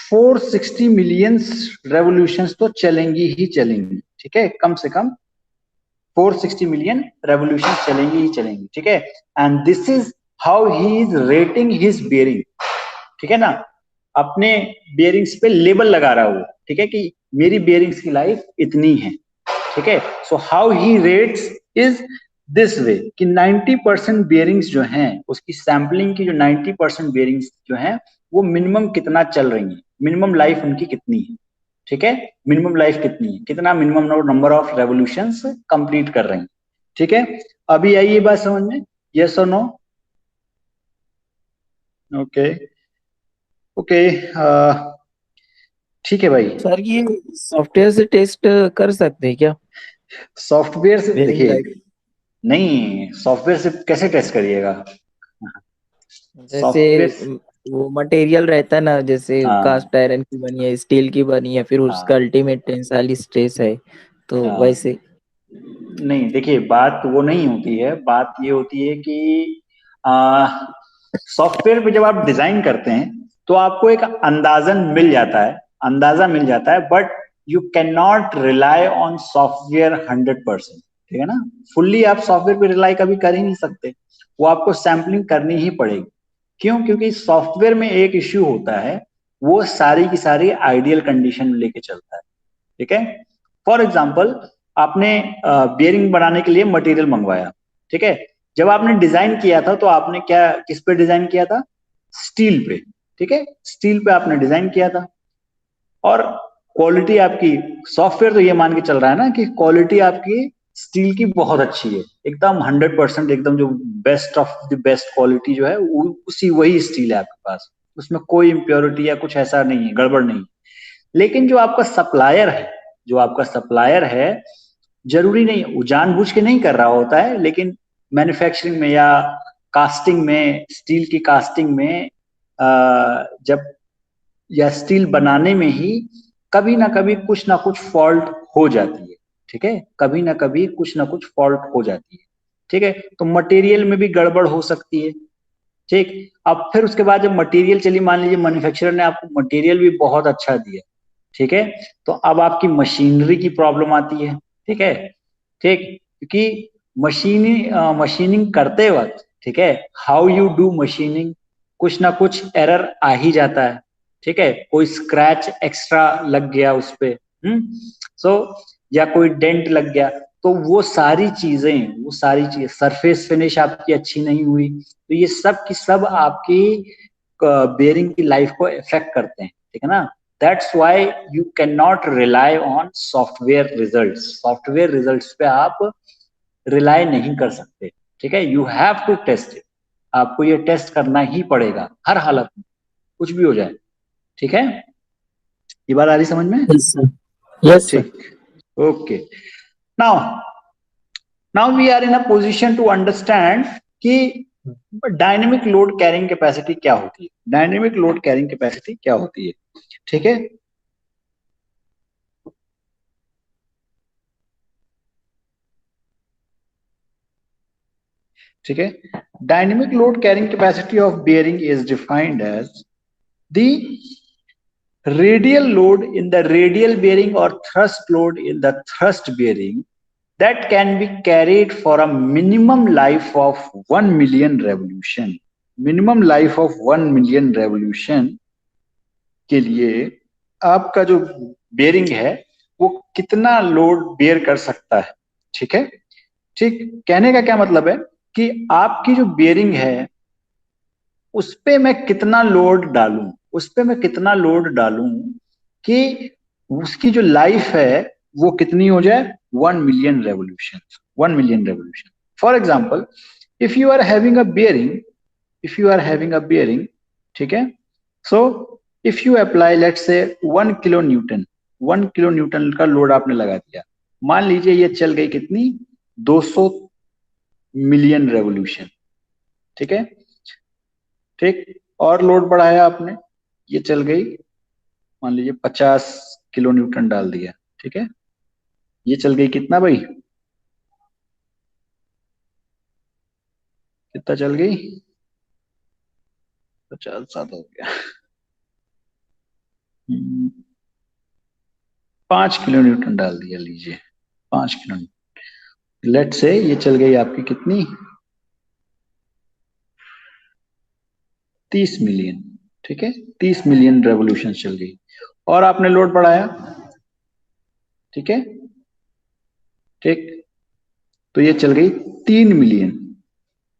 460 मिलियन रेवोल्यूशंस तो चलेंगी ही चलेंगी, ठीक है, कम से कम 460 मिलियन रेवोल्यूशन चलेंगी ही चलेंगी, ठीक है। And this is how he is rating his bearing, ठीक है ना। अपने बेरिंग्स पे लेबल लगा रहा है वो, ठीक है, कि मेरी बेरिंग्स की लाइफ इतनी है, ठीक है। So how he rates is this way कि 90% बेरिंग्स जो हैं, उसकी सैंपलिंग की जो 90% बेरिंग्स जो हैं, वो मिनिमम कितना चल रही है, मिनिमम लाइफ उनकी कितनी है, ठीक है। मिनिमम लाइफ कितनी है, कितना minimum number of revolutions complete कर रही हैं, ठीक है। अभी आई ये बात समझ में, यस और नो, ओके ओके, ठीक है भाई। सर ये सॉफ्टवेयर से टेस्ट कर सकते हैं क्या, सॉफ्टवेयर से बेरिंग देखिए, लाइफ? नहीं, सॉफ्टवेयर से कैसे टेस्ट करिएगा, जैसे सॉफ्टवेयर, वो मटेरियल रहता है ना, जैसे हाँ कास्ट आयरन की बनी है, स्टील की बनी है, फिर उसका हाँ अल्टीमेट टेंसाइल स्ट्रेस है, तो हाँ, वैसे। नहीं देखिए, बात वो नहीं होती है, बात ये होती है कि सॉफ्टवेयर पे जब आप डिजाइन करते हैं, तो आपको एक अंदाजन मिल जाता है, अंदाजा मिल जाता है, but you can not rely on software 100%, ठीक है ना। फुल्ली आप सॉफ्टवेयर पे रिलाई कभी कर ही नहीं सकते, वो आपको सैम्पलिंग करनी ही पड़ेगी। क्यों, क्योंकि सॉफ्टवेयर में एक इश्यू होता है, वो सारी की सारी आइडियल कंडीशन लेके चलता है, ठीक है। फॉर एग्जाम्पल, आपने बियरिंग बनाने के लिए मटेरियल मंगवाया, ठीक है। जब आपने डिजाइन किया था, तो आपने क्या, किस पे डिजाइन किया था, स्टील पे, ठीक है, स्टील पे आपने डिजाइन किया था। और क्वालिटी आपकी, सॉफ्टवेयर तो ये मान के चल रहा है ना कि क्वालिटी आपकी स्टील की बहुत अच्छी है, एकदम 100%, एकदम जो best of the best quality जो है, उसी वही स्टील है आपके पास, उसमें कोई इम्प्योरिटी या कुछ ऐसा नहीं है, गड़बड़ नहीं। लेकिन जो आपका सप्लायर है, जो आपका सप्लायर है, जरूरी नहीं, वो जानबूझ के नहीं कर रहा होता है, लेकिन मैन्युफैक्चरिंग में या कास्टिंग में, स्टील की कास्टिंग में जब या स्टील बनाने में ही कभी ना कभी कुछ ना कुछ फॉल्ट हो जाती है, ठीक है, कभी ना कभी कुछ ना कुछ फॉल्ट हो जाती है, ठीक है। तो मटेरियल में भी गड़बड़ हो सकती है, ठीक। अब फिर उसके बाद जब मटेरियल, चलिए मान लीजिए मैन्युफैक्चरर ने आपको मटेरियल भी बहुत अच्छा दिया, ठीक है, तो अब आपकी मशीनरी की प्रॉब्लम आती है, ठीक है, ठीक, क्योंकि मशीनिंग करते वक्त, ठीक है, हाउ यू डू मशीनिंग, कुछ ना कुछ एरर आ ही जाता है, ठीक है, कोई स्क्रैच एक्स्ट्रा लग गया उस पे, सो या कोई डेंट लग गया, तो वो सारी चीजें सरफेस फिनिश आपकी अच्छी नहीं हुई, तो ये सब की सब आपकी बेयरिंग की लाइफ को इफेक्ट करते हैं, ठीक है ना। That's why you can not rely on software results पे आप रिलाई नहीं कर सकते, ठीक है, you have to test it, आपको ये टेस्ट करना ही पड़ेगा हर हालत में, कुछ भी हो जाए, ठीक है। ये बात आ रही समझ में? Yes sir, yes sir. ठीक, okay. Now now we are in a position to understand कि डायनेमिक लोड कैरिंग कैपेसिटी क्या होती है, डायनेमिक लोड कैरिंग कैपेसिटी क्या होती है, ठीक है। ठीक है, dynamic load carrying capacity of bearing is defined as the radial load in the radial bearing or thrust load in the thrust bearing that can be carried for a minimum life of 1 million revolution, minimum life of 1 million revolution के लिए आपका जो bearing है वो कितना load bear कर सकता है, ठीक है, ठीक। कहने का क्या मतलब है कि आपकी जो बेयरिंग है उस पे मैं कितना लोड डालूं, उस पे मैं कितना लोड डालूं कि उसकी जो लाइफ है वो कितनी हो जाए, 1 million revolution, 1 million revolution. For example, if you are having a bearing, if you are having a bearing, ठीक है, so if you apply let's say 1 kilo newton, 1 kilo newton का लोड आपने लगा दिया, मान लीजिए ये चल गई कितनी, 200 मिलियन रेवोल्यूशन, ठीक है, ठीक। और लोड बढ़ाया आपने, ये चल गई, मान लीजिए 50 किलो न्यूटन डाल दिया, ठीक है, ये चल गई कितना भाई, कितना चल गई, 50 ज्यादा हो गया, 5 किलो न्यूटन डाल दिया, लीजिए 5 किलो न्यूटन, लेट से ये चल गई आपकी कितनी, 30 मिलियन, ठीक है, 30 मिलियन रेवोल्यूशन चल गई, और आपने लोड बढ़ाया, ठीक है, ठीक, तो ये चल गई 3 मिलियन,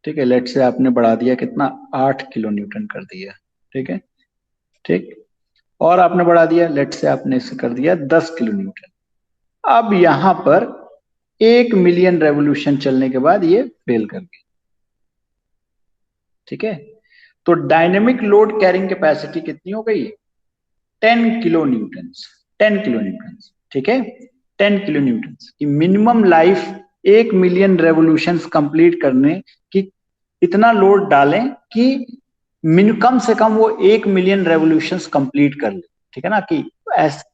ठीक है, लेट से आपने बढ़ा दिया कितना, 8 किलो न्यूटन कर दिया, ठीक है, ठीक, और आपने बढ़ा दिया, लेट से आपने इसे कर दिया 10 किलो न्यूटन। अब यहां पर 1 मिलियन रेवोल्यूशन चलने के बाद ये फेल कर गई, ठीक है। तो डायनेमिक लोड कैरिंग कैपेसिटी कितनी हो गई, 10 किलो न्यूटन, 10 किलो न्यूटन, ठीक है, 10 किलो न्यूटन की minimum life 1 million revolution complete करने की इतना लोड डालें कि कम से कम वो 1 मिलियन रेवोल्यूशन कंप्लीट कर ले, ठीक है ना, कि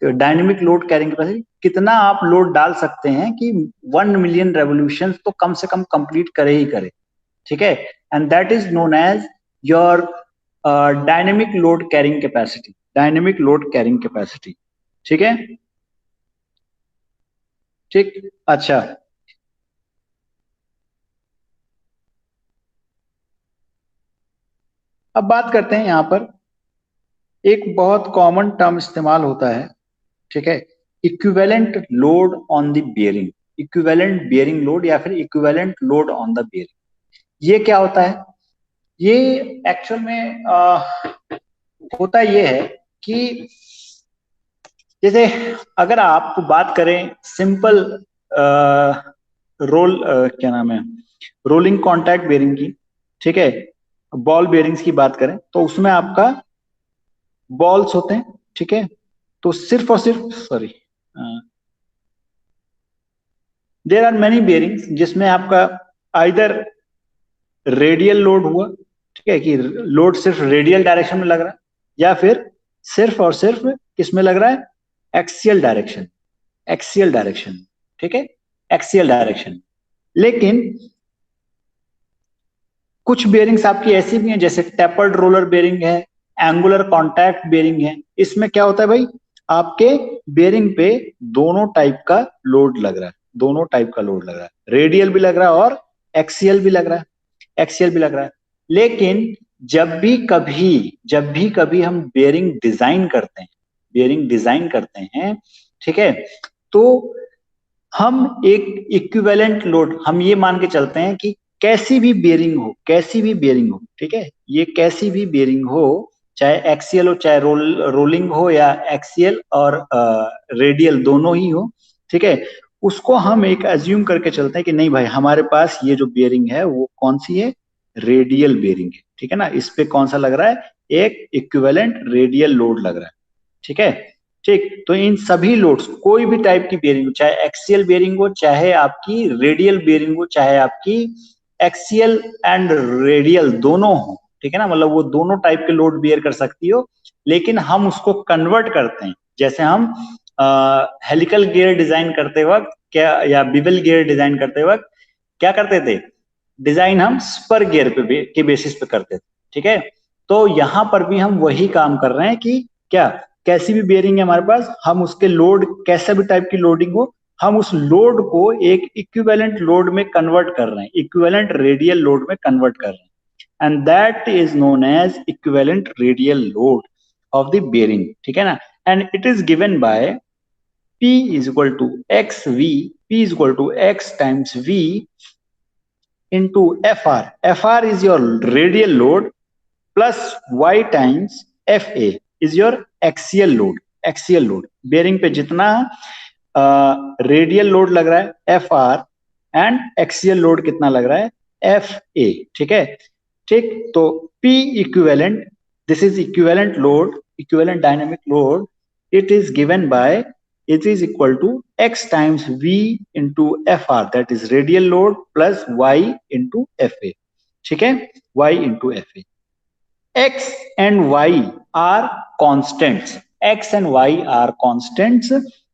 डायनेमिक लोड कैरिंग कैपेसिटी कितना आप लोड डाल सकते हैं कि 1 मिलियन रेवोल्यूशन तो कम से कम कंप्लीट करे ही करे, ठीक है, and that is known as your dynamic load carrying capacity, dynamic load carrying capacity, ठीक है, ठीक। अच्छा, अब बात करते हैं, यहां पर एक बहुत कॉमन टर्म इस्तेमाल होता है, ठीक है, equivalent load on the bearing, equivalent bearing load या फिर equivalent load on the bearing. ये क्या होता है, ये एक्चुअल में होता ये है कि जैसे अगर आप बात करें सिंपल क्या नाम है, रोलिंग कॉन्टैक्ट बेयरिंग की, ठीक है, बॉल बेयरिंग्स की बात करें तो उसमें आपका बॉल्स होते हैं, ठीक है, तो सिर्फ और सिर्फ sorry there are many bearings जिसमें आपका आइदर रेडियल लोड हुआ, ठीक है, कि लोड सिर्फ रेडियल डायरेक्शन में लग रहा है, या फिर सिर्फ और सिर्फ किसमें लग रहा है, एक्सियल डायरेक्शन, एक्सियल डायरेक्शन, ठीक है, एक्सियल डायरेक्शन। लेकिन कुछ बेरिंग्स आपकी ऐसी भी हैं जैसे टेपर्ड रोलर बेरिंग है, एंगुलर कॉन्टैक्ट बेरिंग है। इसमें क्या होता है भाई, आपके बेरिंग पे दोनों टाइप का लोड लग रहा है, दोनों टाइप का लोड लग रहा है, रेडियल भी लग रहा है और एक्सियल भी लग रहा है, एक्सियल भी लग रहा है। लेकिन जब भी कभी हम बेरिंग डिजाइन करते हैं, बेरिंग डिजाइन करते हैं, ठीक है, तो हम एक इक्विवेलेंट लोड हम ये मान के चलते हैं कि कैसी भी बेरिंग हो, कैसी भी बेरिंग हो, ठीक है, ये कैसी भी बेरिंग हो, चाहे एक्सियल हो चाहे रोलिंग हो या एक्सियल और रेडियल दोनों ही हो, ठीक है, उसको हम एक अज्यूम करके चलते हैं कि नहीं भाई हमारे पास ये जो बेरिंग है वो कौन सी है, रेडियल बेरिंग है, ठीक है ना। इस पे कौन सा लग रहा है, एक इक्विवेलेंट रेडियल लोड लग रहा है, ठीक है, ठीक। तो इन सभी लोड्स, कोई भी टाइप की बेरिंग हो, चाहे एक्सियल बेरिंग हो, चाहे आपकी रेडियल बेरिंग हो, चाहे आपकी एक्सियल एंड रेडियल दोनों हो, ठीक है ना, मतलब वो दोनों टाइप के लोड बियर कर सकती हो, लेकिन हम उसको कन्वर्ट करते हैं। जैसे हम हेलिकल गियर डिजाइन करते वक्त क्या, या बिवल गियर डिजाइन करते वक्त क्या करते थे, डिजाइन हम स्पर गियर के बेसिस पे करते थे, ठीक है। तो यहां पर भी हम वही काम कर रहे हैं कि क्या, कैसी भी बेरिंग है हमारे पास, हम उसके लोड, कैसा भी टाइप की लोडिंग हो, हम उस लोड को एक इक्विवेलेंट लोड में कन्वर्ट कर रहे हैं, इक्विवेलेंट रेडियल लोड में कन्वर्ट कर रहे हैं, and that is known as equivalent radial load of the bearing, ठीक है ना। And it is given by P is equal to XV, P is equal to X times V into FR. FR is your radial load plus Y times FA is your axial load. Axial load bearing पे जितना radial load लग रहा है FR and axial load कितना लग रहा है FA, ठीक है, ठीक। तो P equivalent, this is equivalent load, equivalent dynamic load, it is given by, it is equal to X times V into FR, that is radial load plus Y into FA, ठीक है, Y into FA. X and Y are constants. X and Y are constants,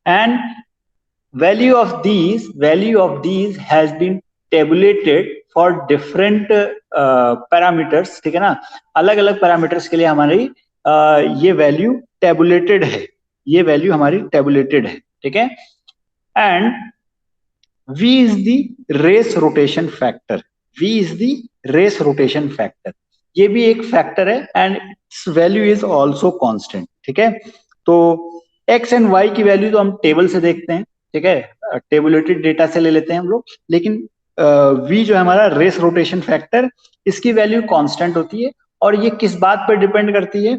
and value of these has been tabulated for different parameters, ठीक है ना। अलग अलग parameters के लिए हमारी ये वैल्यू टेबुलेटेड है, ये वैल्यू हमारी टेबुलेटेड है, ठीक है। And V is the race rotation factor, V is the race rotation factor, ये भी एक फैक्टर है and its value is also constant, ठीक है। तो X एंड Y की वैल्यू तो हम टेबल से देखते हैं, ठीक है, टेबुलेटेड डेटा से ले लेते हैं हम लोग, लेकिन V जो है हमारा रेस रोटेशन फैक्टर, इसकी वैल्यू कांस्टेंट होती है। और ये किस बात पर डिपेंड करती है,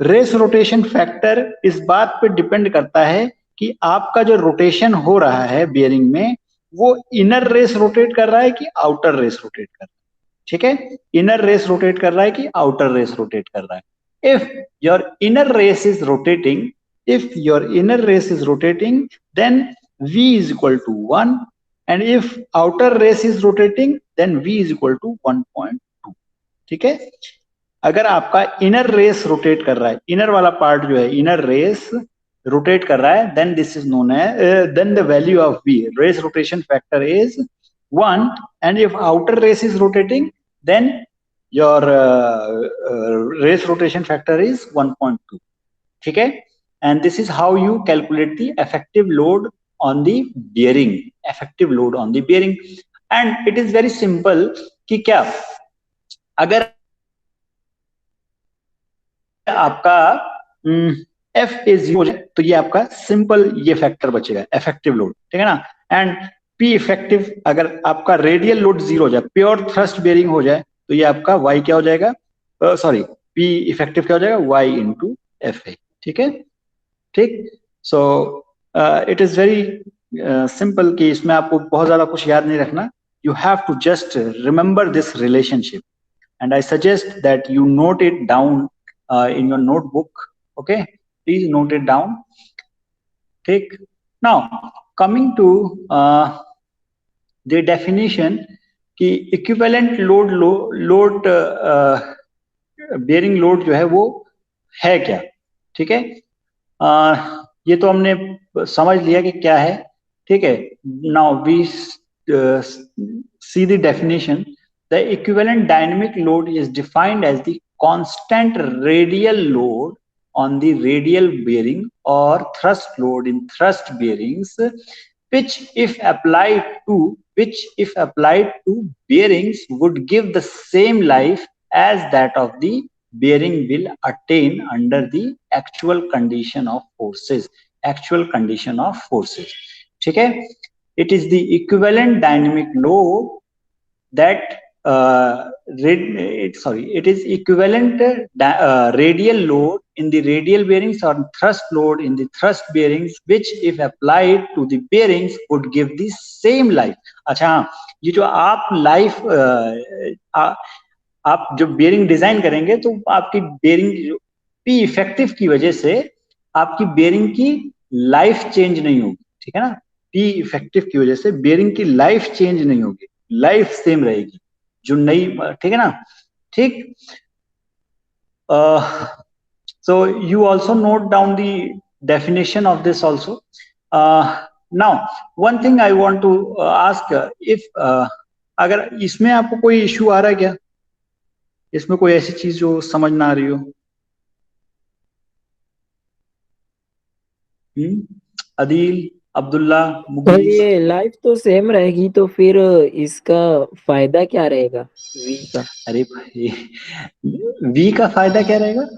रेस रोटेशन फैक्टर इस बात पे डिपेंड करता है कि आपका जो रोटेशन हो रहा है बियरिंग में, वो इनर रेस रोटेट कर रहा है कि आउटर रेस रोटेट कर रहा है, ठीक है, इनर रेस रोटेट कर रहा है कि आउटर रेस रोटेट कर रहा है। If your inner race is rotating, if your inner race is rotating, then V is equal to 1, and if outer race is rotating, then V is equal to 1.2, ठीक है। अगर आपका inner race rotate कर रहा है, inner वाला part जो है इनर रेस रोटेट कर रहा है, then this is known as, then the value of V, race rotation factor is 1, and if outer race is rotating, then your race rotation factor is 1.2, ठीक है। And this is how you calculate the effective load on the bearing, effective load on the bearing. And it is very simple कि क्या, अगर आपका F is 0 तो ये आपका simple ये फैक्टर बचेगा, इफेक्टिव लोड, ठीक है ना। एंड P इफेक्टिव, अगर आपका रेडियल लोड 0 हो जाए, प्योर थ्रस्ट बेरिंग हो जाए, तो ये आपका Y क्या हो जाएगा, सॉरी P इफेक्टिव क्या हो जाएगा, Y इंटू FA, ठीक है, ठीक। So it is very simple कि इसमें आपको बहुत ज्यादा कुछ याद नहीं रखना, you have to just remember this relationship, and I suggest that you note it down in your notebook, okay, please note it down, ठीक। now coming to the definition कि equivalent load bearing load जो है वो है क्या, ठीक है, ये तो हमने समझ लिया कि क्या है, ठीक है। Now we see the definition. The equivalent dynamic load is defined as the constant radial load on the radial bearing or thrust load in thrust bearings, which if applied to bearings would give the same life as that of the bearing will attain under the actual condition of forces. ठीक है, it is the equivalent dynamic load that it is equivalent radial load in the radial bearings or thrust load in the thrust bearings, which if applied to the bearings would give the same life. अच्छा, ये जो आप life आप जो bearing design करेंगे तो आपकी bearing P effective की वजह से आपकी बेयरिंग की लाइफ चेंज नहीं होगी, ठीक है ना। पी इफेक्टिव की वजह से बेयरिंग की लाइफ चेंज नहीं होगी, लाइफ सेम रहेगी जो नई, ठीक है ना, ठीक। So you also note down the definition of this also. Now one thing I want to ask, if अगर इसमें आपको कोई इश्यू आ रहा है क्या, इसमें कोई ऐसी चीज जो समझ ना आ रही हो? अदील, अब्दुल्ला, तो मुगीस। ये लाइफ तो सेम रहेगी, तो फिर इसका फायदा क्या रहेगा वी का? अरे भाई, वी का फायदा क्या रहेगा?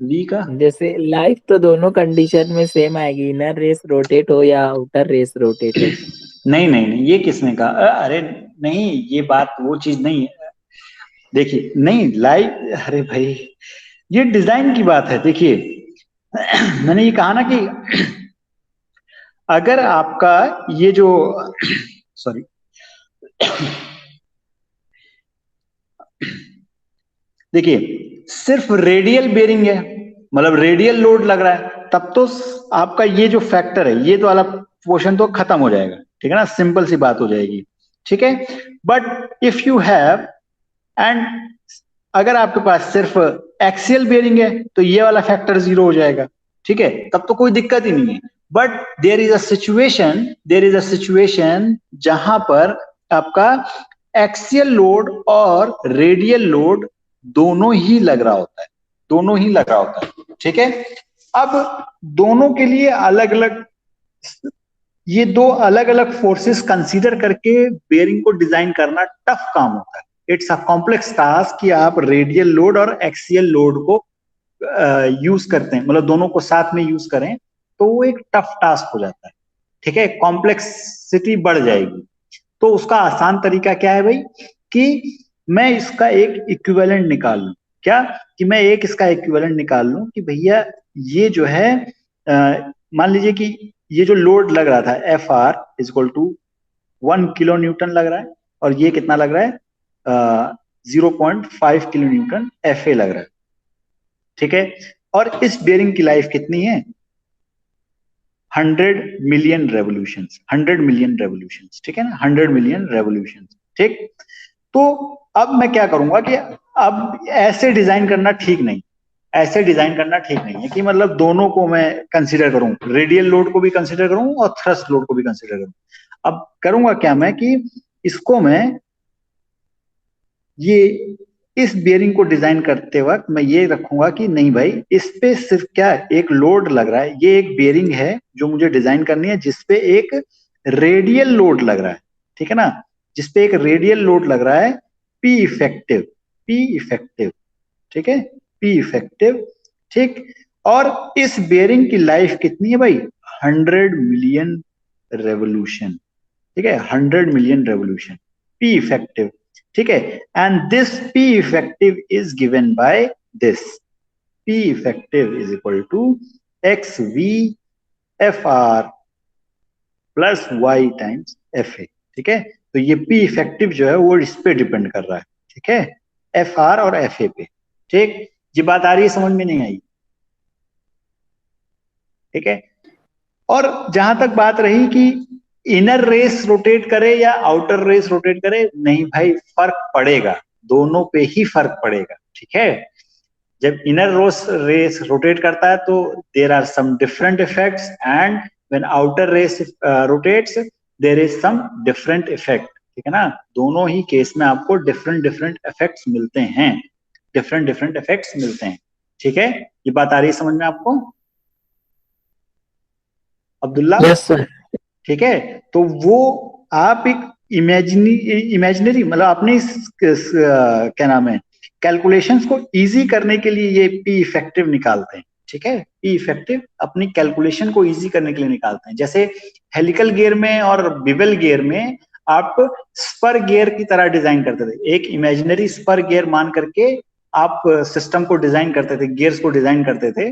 वी का जैसे लाइफ तो दोनों कंडीशन में सेम आएगी, इनर रेस रोटेट हो या आउटर रेस रोटेट हो। नहीं नहीं नहीं, ये किसने कहा? अरे नहीं, ये बात वो चीज नहीं है। देखिए, नहीं लाइफ, अरे भाई ये डिजाइन की बात है। देखिए मैंने ये कहा ना कि अगर आपका ये जो सॉरी देखिए, सिर्फ रेडियल बेरिंग है, मतलब रेडियल लोड लग रहा है, तब तो आपका ये जो फैक्टर है, ये तो वाला पोर्शन तो खत्म हो जाएगा, ठीक है ना, सिंपल सी बात हो जाएगी, ठीक है। But if you have and अगर आपके पास सिर्फ एक्सियल बेरिंग है तो ये वाला फैक्टर 0 हो जाएगा, ठीक है, तब तो कोई दिक्कत ही नहीं है। But there is a situation जहां पर आपका एक्सियल लोड और रेडियल लोड दोनों ही लग रहा होता है, ठीक है। अब दोनों के लिए अलग अलग, ये दो अलग अलग फोर्सेस कंसीडर करके बेयरिंग को डिजाइन करना टफ काम होता है। इट्स अ कॉम्प्लेक्स टास्क कि आप रेडियल लोड और एक्सियल लोड को यूज करते हैं, मतलब दोनों को साथ में यूज करें तो वो एक टफ टास्क हो जाता है, ठीक है, कॉम्प्लेक्सिटी बढ़ जाएगी। तो उसका आसान तरीका क्या है भाई, कि मैं इसका एक इक्विवेलेंट निकाल लूं। क्या? कि मैं एक इसका इक्विवेलेंट निकाल लूं कि भैया ये जो है मान लीजिए कि ये जो लोड लग रहा था F R is equal to 1 kilo newton लग रहा है, और ये कितना लग रहा है 0.5 किलो न्यूटन एफ ए लग रहा है, ठीक है। और इस बेरिंग की लाइफ कितनी है? 100 मिलियन रेवोल्यूशंस, 100 मिलियन रेवोल्यूशंस, ठीक है ना, 100 मिलियन रेवोल्यूशंस, ठीक। तो अब मैं क्या करूंगा कि अब ऐसे डिजाइन करना ठीक नहीं, है कि मतलब दोनों को मैं कंसीडर करूं, रेडियल लोड को भी कंसीडर करूं और थ्रस्ट लोड को भी कंसीडर करूं। अब करूंगा क्या मैं कि इसको मैं ये इस बेयरिंग को डिजाइन करते वक्त मैं ये रखूंगा कि नहीं भाई, इस पे सिर्फ क्या एक लोड लग रहा है, ये एक बेयरिंग है जो मुझे डिजाइन करनी है जिसपे एक रेडियल लोड लग रहा है, ठीक है ना, जिसपे एक रेडियल लोड लग रहा है, पी इफेक्टिव, ठीक है, पी इफेक्टिव, ठीक। और इस बेयरिंग की लाइफ कितनी है भाई? 100 मिलियन रेवोल्यूशन, ठीक है, 100 मिलियन रेवोल्यूशन, पी इफेक्टिव, ठीक है। And this P effective is given by this, P effective is equal to X V F R plus Y times F A, ठीक है। तो ये पी इफेक्टिव जो है वो इस पे डिपेंड कर रहा है, ठीक है, एफ आर और एफ ए पे, ठीक। ये बात आ रही है, समझ में नहीं आई? ठीक है। और जहां तक बात रही कि इनर रेस रोटेट करे या आउटर रेस रोटेट करे, नहीं भाई, फर्क पड़ेगा, दोनों पे ही फर्क पड़ेगा, ठीक है। जब इनर रेस रोटेट करता है तो there are some different effects, and when outer race rotates there is some different effect, ठीक है ना। दोनों ही केस में आपको डिफरेंट डिफरेंट इफेक्ट्स मिलते हैं, डिफरेंट डिफरेंट इफेक्ट्स मिलते हैं, ठीक है। ये बात आ रही है समझ में आपको अब्दुल्ला? Yes sir. ठीक है, तो वो आप एक इमेजिनरी मतलब अपने क्या नाम है कैलकुलेशंस को इजी करने के लिए ये पी इफेक्टिव निकालते हैं, ठीक है। पी इफेक्टिव अपनी कैलकुलेशन को इजी करने के लिए निकालते हैं। जैसे हेलिकल गियर में और बिवेल गियर में आप स्पर गियर की तरह डिजाइन करते थे, एक इमेजिनरी स्पर गियर मान करके आप सिस्टम को डिजाइन करते थे, गियर्स को डिजाइन करते थे।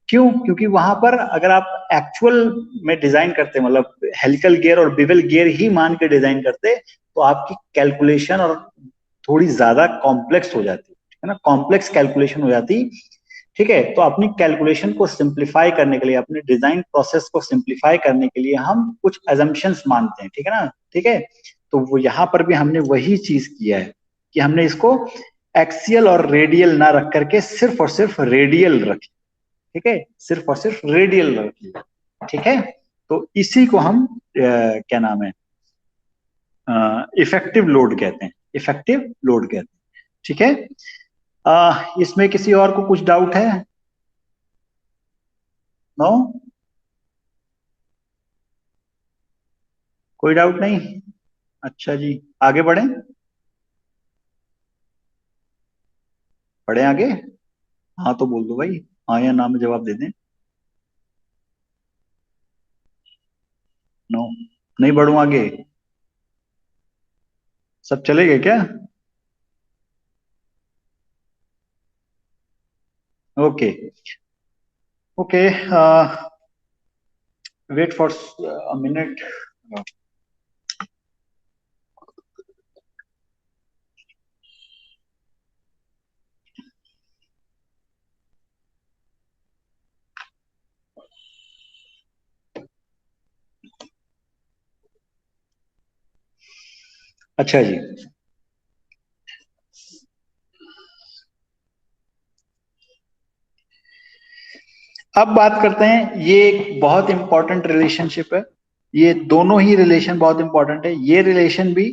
क्यों? क्योंकि वहां पर अगर आप एक्चुअल में डिजाइन करते मतलब हेलिकल गियर और बिवेल गियर ही मान के डिजाइन करते तो आपकी कैलकुलेशन और थोड़ी ज्यादा कॉम्प्लेक्स हो जाती है ना, कॉम्प्लेक्स कैलकुलेशन हो जाती, ठीक है। तो अपनी कैलकुलेशन को सिंप्लीफाई करने के लिए, अपने डिजाइन प्रोसेस को सिंप्लीफाई करने के लिए हम कुछ अजम्पशंस मानते हैं, ठीक है ना, ठीक है। तो वो यहाँ पर भी हमने वही चीज किया है कि हमने इसको एक्सियल और रेडियल ना रख करके सिर्फ और सिर्फ रेडियल रखें, ठीक है, सिर्फ और सिर्फ रेडियल रखिए, ठीक है। तो इसी को हम क्या नाम है इफेक्टिव लोड कहते हैं, इफेक्टिव लोड कहते हैं, ठीक है। इसमें किसी और को कुछ डाउट है? नो, कोई डाउट नहीं? अच्छा जी, आगे बढ़े, बढ़े आगे। हाँ तो बोल दो भाई, हाँ या ना में जवाब दे दें। नो, नहीं बढ़ू आगे, सब चले गए क्या? Okay okay, wait for a minute. अच्छा जी, अब बात करते हैं, ये एक बहुत इंपॉर्टेंट रिलेशनशिप है, ये दोनों ही रिलेशन बहुत इंपॉर्टेंट है, ये रिलेशन भी,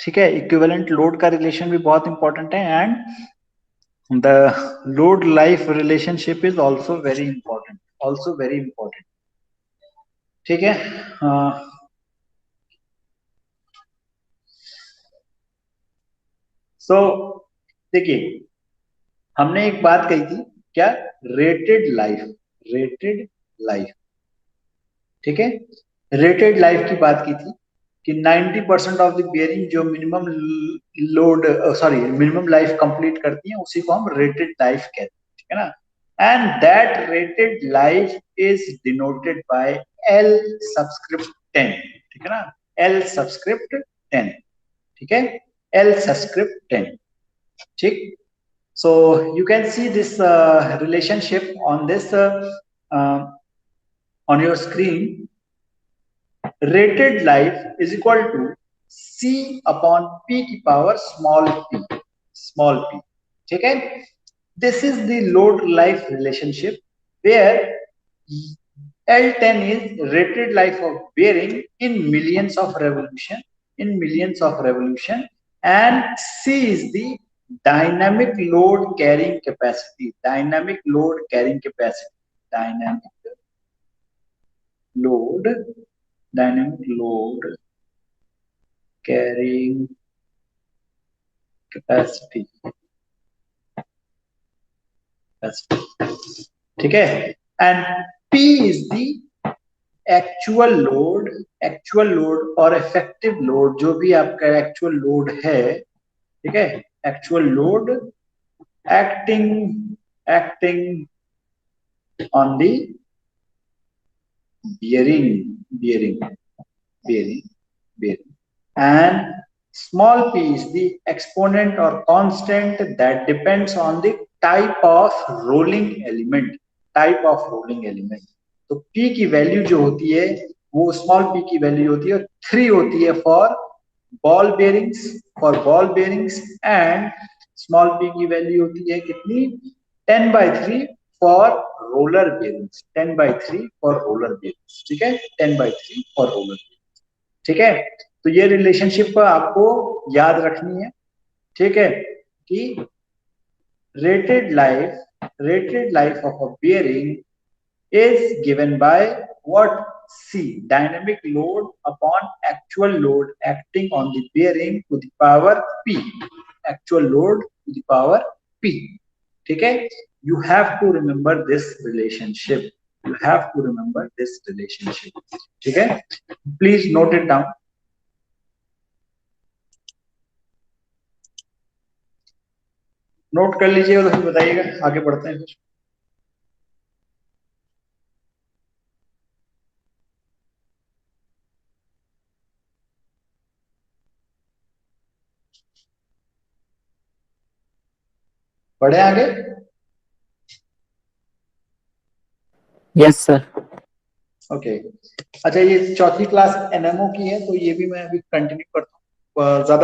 ठीक है, इक्विवेलेंट लोड का रिलेशन भी बहुत इंपॉर्टेंट है, and the load life relationship is also very important, also very important, ठीक है। सो देखिए, हमने एक बात कही थी क्या, रेटेड लाइफ, रेटेड लाइफ, ठीक है, रेटेड लाइफ की बात की थी कि 90% ऑफ द बियरिंग जो minimum load sorry minimum life complete करती है उसी को हम रेटेड लाइफ कहते हैं, ठीक है ना। And that rated life is denoted by L subscript 10, ठीक है ना, एल सबस्क्रिप्ट 10, ठीक है, एल सबस्क्रिप्ट 10, ठीक। So you can see this relationship on this on your screen. Rated life is equal to C upon P की power small p, small p, ठीक है। This is the load life relationship where L10 is rated life of bearing in millions of revolution, in millions of revolution, and C is the dynamic load carrying capacity, dynamic load carrying capacity, dynamic load, dynamic load carrying capacity, ठीक है। And P is the actual load, actual load और effective load, जो भी आपका actual load है, ठीक है, actual load acting acting on the bearing, bearing, bearing, bearing, and small p is the exponent or constant that depends on the type of rolling element, type of rolling element। तो p की value जो होती है वो small p की value होती है 3 होती है for ball bearings, for ball bearings, and small p की वैल्यू होती है कितनी, 10/3 for roller bearings, 10/3 for roller bearings, ठीक है, 10/3 फॉर रोलर बेरिंग्स, ठीक है। तो ये रिलेशनशिप आपको याद रखनी है, ठीक है, कि rated life of a bearing is given by what? C, dynamic load upon actual load acting on the bearing to the power P, actual load to the power P, ठीक है। You have to remember this relationship, you have to remember this relationship, ठीक है। Please note it down. Note कर लीजिएगा तो फिर बताइएगा, आगे बढ़ते हैं। बढ़े आगे। Yes sir. ओके अच्छा, ये चौथी क्लास एनएमओ की है, तो ये भी मैं अभी कंटिन्यू करता हूँ,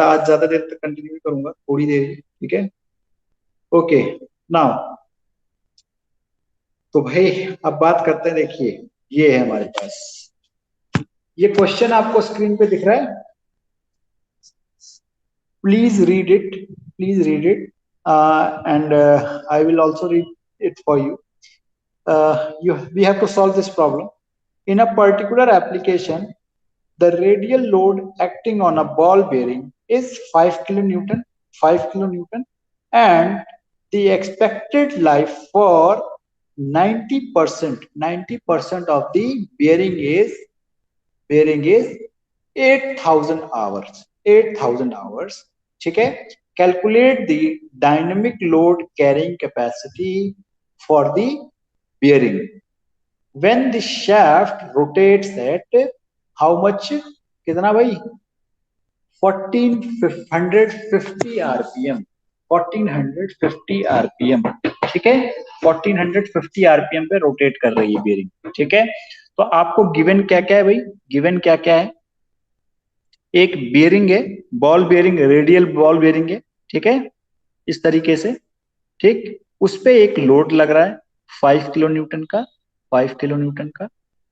आज ज्यादा देर तक कंटिन्यू करूंगा, थोड़ी देर ही, ठीक है। ओके नाउ, तो भाई अब बात करते हैं, देखिए ये है हमारे पास, ये क्वेश्चन आपको स्क्रीन पे दिख रहा है, please read it, please read it, and I will also read it for you. We have to solve this problem. In a particular application, the radial load acting on a ball bearing is 5 kilonewton, 5 kilonewton, and the expected life for 90% of the bearing is 8,000 hours, 8,000 hours, ठीक है। Calculate the dynamic load carrying capacity for the bearing when the shaft rotates at how much, कितना भाई, 1450 RPM, 1450 RPM, ठीक है, 1450 RPM पे rotate कर रही है बेरिंग, ठीक है। तो आपको गिवन क्या क्या है भाई, गिवन क्या क्या है, एक बेरिंग है, ball bearing, radial ball bearing है, ठीक है, इस तरीके से, ठीक, उस पे एक लोड लग रहा है 5 किलो न्यूटन का, 5 किलो न्यूटन का,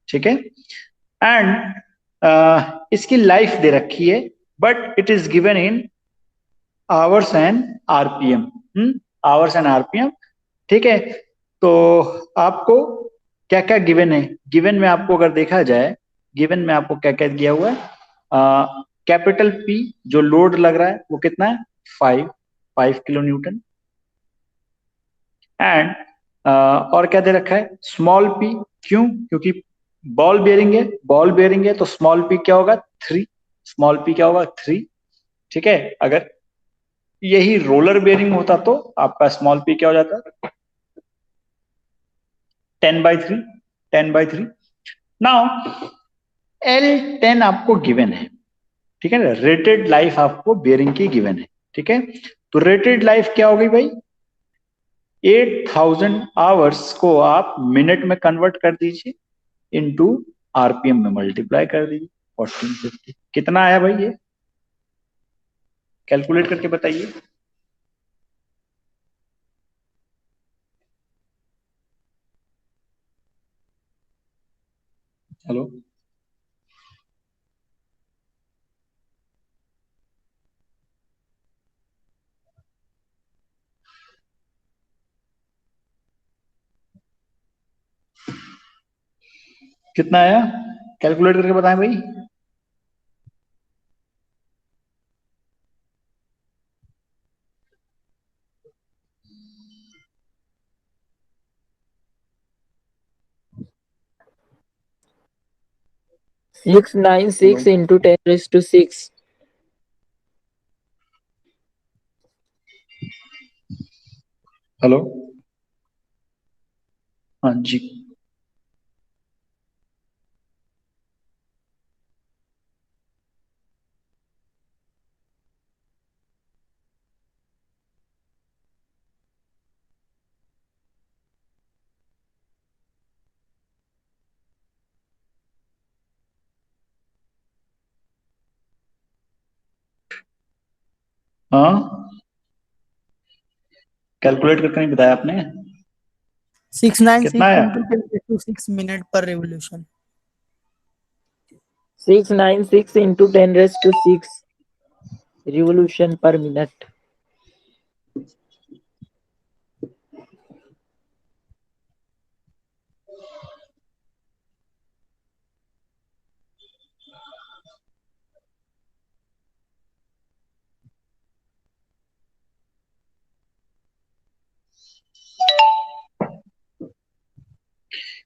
ठीक है, एंड इसकी लाइफ दे रखी है, but it is given in hours and RPM, hours and RPM, ठीक है। तो आपको क्या क्या गिवन है, गिवन में आपको अगर देखा जाए, गिवन में आपको क्या क्या दिया हुआ है, कैपिटल पी जो लोड लग रहा है वो कितना है, 5 किलो न्यूटन, एंड और क्या दे रखा है, स्मॉल पी, क्यों, क्योंकि बॉल बेरिंग है, बॉल बेरिंग है तो स्मॉल पी क्या होगा, 3, स्मॉल पी क्या होगा, 3, ठीक है। अगर यही रोलर बेरिंग होता तो आपका स्मॉल पी क्या हो जाता, 10/3, 10/3। नाउ L10 आपको गिवन है, ठीक है ना, रेटेड लाइफ आपको बेरिंग की गिवन है, ठीक है। तो रेटेड लाइफ क्या हो गई भाई, 8,000 आवर्स को आप मिनट में कन्वर्ट कर दीजिए, इनटू आरपीएम में मल्टीप्लाई कर दीजिए, 1450, कितना आया भाई, ये कैलकुलेट करके बताइए। हेलो, कितना आया, कैलकुलेट करके बताएं भाई। Six nine six into 10⁶। Hello, हाँ जी, हाँ कैलकुलेट करके नहीं बताया आपने। कितना 696 है? into 10⁶ minute per revolution. 696 into 10⁶ revolution per minute.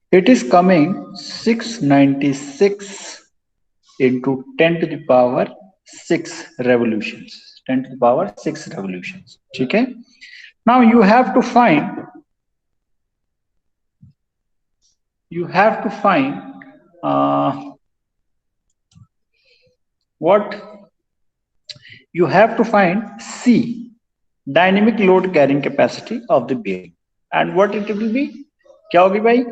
It is coming 696 into 10 to the power 6 revolutions. 10 to the power 6 revolutions. Okay. Now you have to find what you have to find C, dynamic load carrying capacity of the bearing, and what it will be? क्या होगी भाई?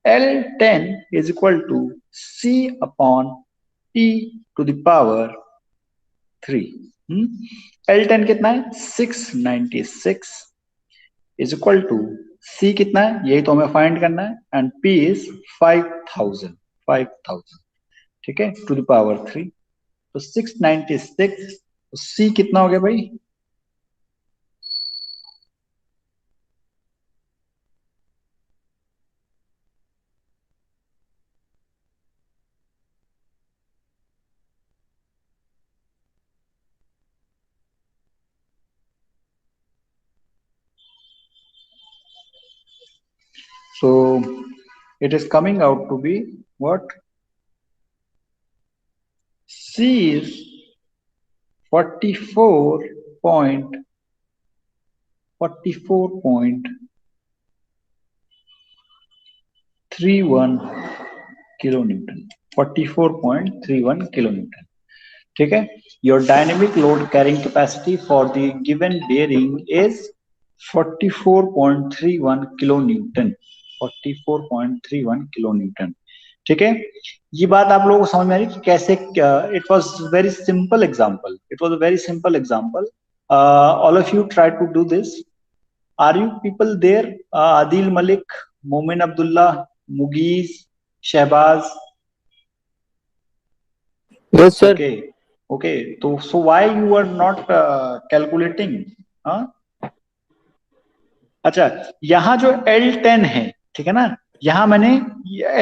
L10 is equal to C upon T to the power 3. L10 कितना है? 696 is equal to C कितना है? यही तो हमें फाइंड करना है, एंड P is 5000, ठीक है, टू द पावर 3. तो 696, तो C कितना हो गया भाई? So it is coming out to be what? C is 44.31 kilonewton. 44.31 kilonewton. ठीक है. Your dynamic load carrying capacity for the given bearing is 44.31 kilonewton. 44.31 kilonewton. ठीक है. ये बात आप लोगों को समझ में आ रही कि कैसे? It was very simple example. All of you try to do this. Are you people there? Adil Malik, Momin Abdullah, Mugis, Shahbaz. Yes, sir. Okay. तो so why you are not calculating? अच्छा, यहाँ जो L10 है, ठीक है ना, यहाँ मैंने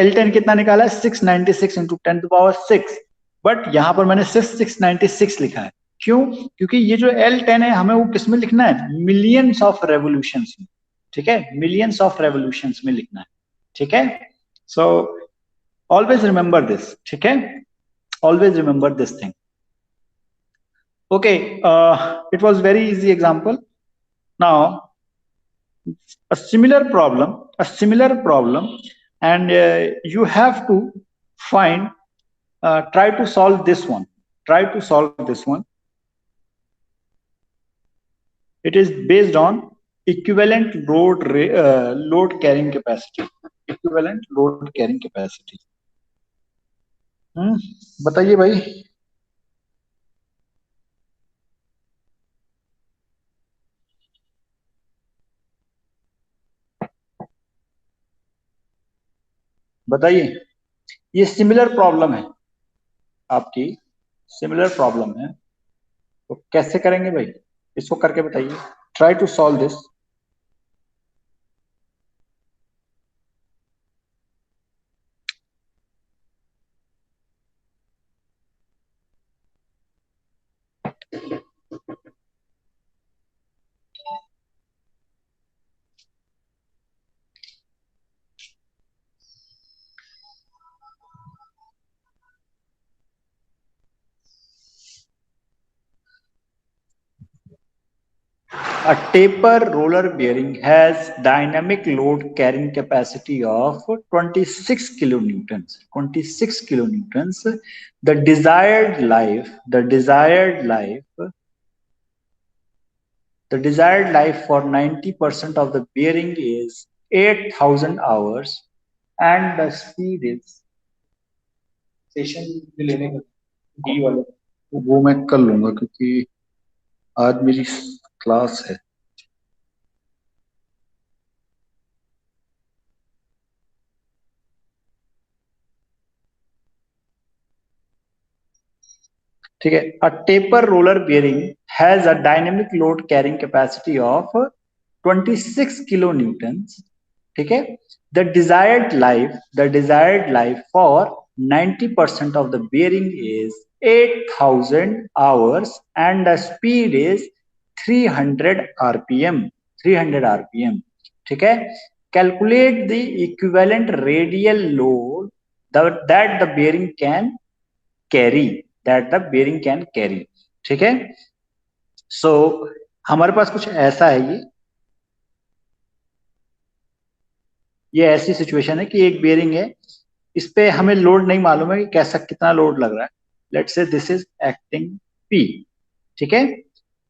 L10 कितना निकाला है? 696 इंटू 10 टू पावर 6, बट यहाँ पर मैंने सिर्फ 696 लिखा है. क्यों? क्योंकि ये जो L10 है हमें वो किस में लिखना है? मिलियंस ऑफ रेवोल्यूशंस में. ठीक है, मिलियंस ऑफ रेवोल्यूशंस में लिखना है. ठीक है. So always remember this. ठीक है, always remember this thing. Okay, it was very easy example. Now a similar problem, and you have to find, try to solve this one. It is based on equivalent load carrying capacity. बताइए भाई. बताइए, ये similar problem है आपकी, similar problem है, तो कैसे करेंगे भाई? इसको करके बताइए. Try to solve this. A taper roller bearing has dynamic load carrying capacity of 26 kilonewtons. 26 kilonewtons. The desired life for 90% of the bearing is 8,000 hours, and the speed is. Session लेने का डी वाले वो मैं कर लूंगा क्योंकि आज मेरी क्लास है. ठीक है। A taper roller bearing has a dynamic load carrying capacity of 26 kilo newton, ठीक है। The desired life for 90% of the bearing is 8000 hours and the speed is 300 RPM, 300 RPM, ठीक है। Calculate the equivalent radial load that the bearing can carry, ठीक है। सो हमारे पास कुछ ऐसा है, ये ऐसी सिचुएशन है कि एक बेयरिंग है, इस पे हमें लोड नहीं मालूम है कि कैसा कितना लोड लग रहा है। Let's say this is acting P, ठीक है।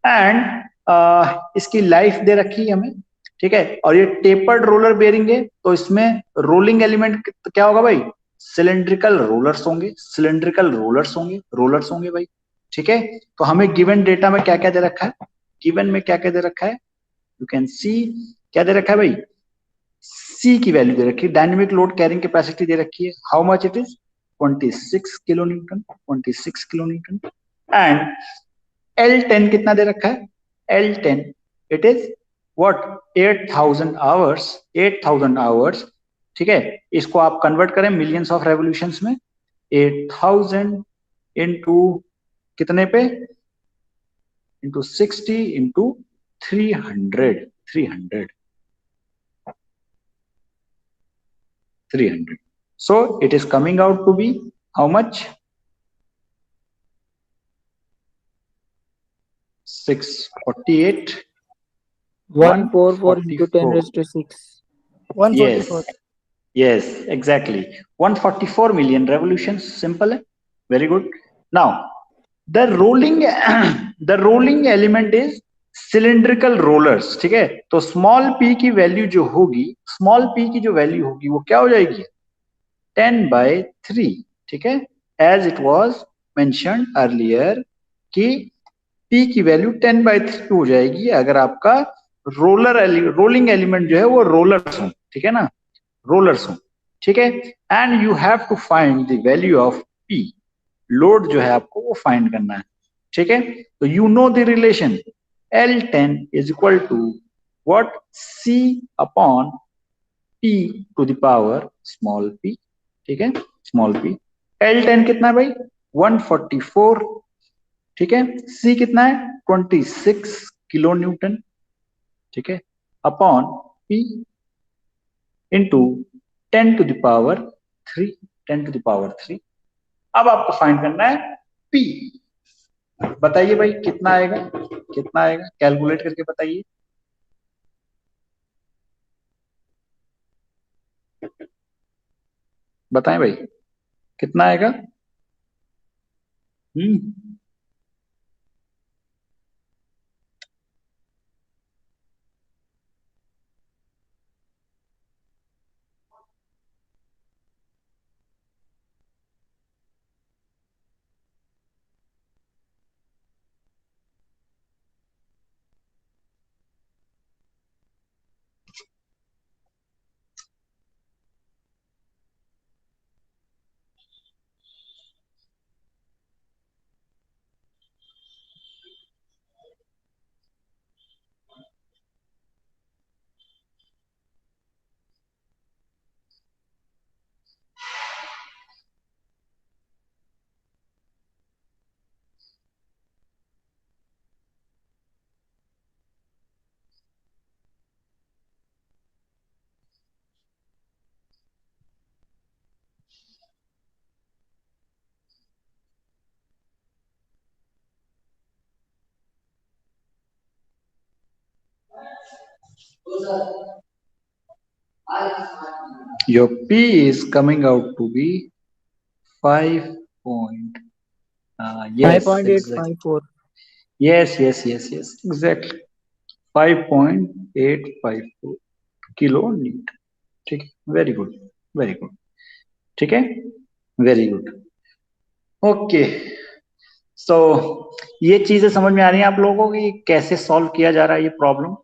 एंड इसकी लाइफ दे रखी है हमें, ठीक है। और ये टेपर्ड रोलर बेयरिंग है, तो इसमें रोलिंग एलिमेंट क्या होगा भाई? सिलेंड्रिकल रोलर्स होंगे, रोलर्स होंगे भाई, ठीक है। तो हमें गिवन डेटा में क्या क्या दे रखा है? गिवन में क्या क्या दे रखा है? यू कैन सी, क्या दे रखा है भाई? सी की वैल्यू दे रखी है, डायनेमिक लोड कैरिंग कैपेसिटी दे रखी है, how much it is? 26 kilo Newton, 26 kilo Newton. And L10 कितना दे रखा है? L10 it is what? 8000 hours, ठीक है। इसको आप कन्वर्ट करें मिलियंस ऑफ रेवोल्यूशंस में, 8000 इंटू कितने पे? Into 60 into 300, 300. So it is coming out to be how much? 648, 144 into 10 144. raised to 6. 144. Yes, exactly. 144 million revolutions. Simple है. Very good. Now the rolling the rolling element is cylindrical rollers, ठीक है। तो small p की value जो होगी, small p की जो value होगी वो क्या हो जाएगी? 10/3, ठीक है। As it was mention earlier कि p की वैल्यू 10/3 हो जाएगी अगर आपका रोलिंग एलिमेंट जो है वो रोलर्स हो, ठीक है ना, रोलर्स हो, ठीक है। And you have to find the value of p, load जो है आपको वो फाइंड करना है, ठीक है। तो you know the relation L10 is equal to what? C upon p to the power small p, ठीक है, स्मॉल p। L10 कितना है भाई? 144, ठीक है। C कितना है? 26 किलो न्यूटन, ठीक है, upon p into 10 to the power 3, 10 to the power 3। अब आपको फाइंड करना है p। बताइए भाई कितना आएगा, कितना आएगा? कैलकुलेट करके बताइए। बताएं भाई कितना आएगा? हम्म, your p is coming out to be 5 point, yes, exactly. 5.854. Yes, exactly. 5.854 kilo newton, ठीक है। वेरी गुड, वेरी गुड, ठीक है, वेरी गुड। ओके, सो ये चीजें समझ में आ रही हैं आप लोगों को कि कैसे सॉल्व किया जा रहा है ये प्रॉब्लम?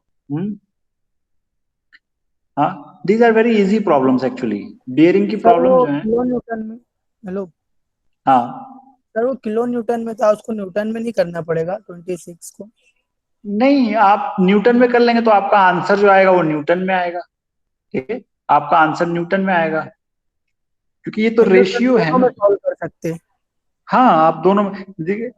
हाँ, these are very easy problems actually. Bearing की सर प्रॉब्लम वो जो है, किलो न्यूटन में, हेलो, हाँ सर वो किलो न्यूटन में था, उसको न्यूटन में नहीं करना पड़ेगा 26 को। नहीं, आप न्यूटन में कर लेंगे तो आपका आंसर जो आएगा वो न्यूटन में आएगा। ठीक है, आपका आंसर न्यूटन में आएगा, क्योंकि ये तो हम लोग सर रेशियो है दोनों में ना। सॉल्व कर सकते हैं। हाँ, आप दोनों में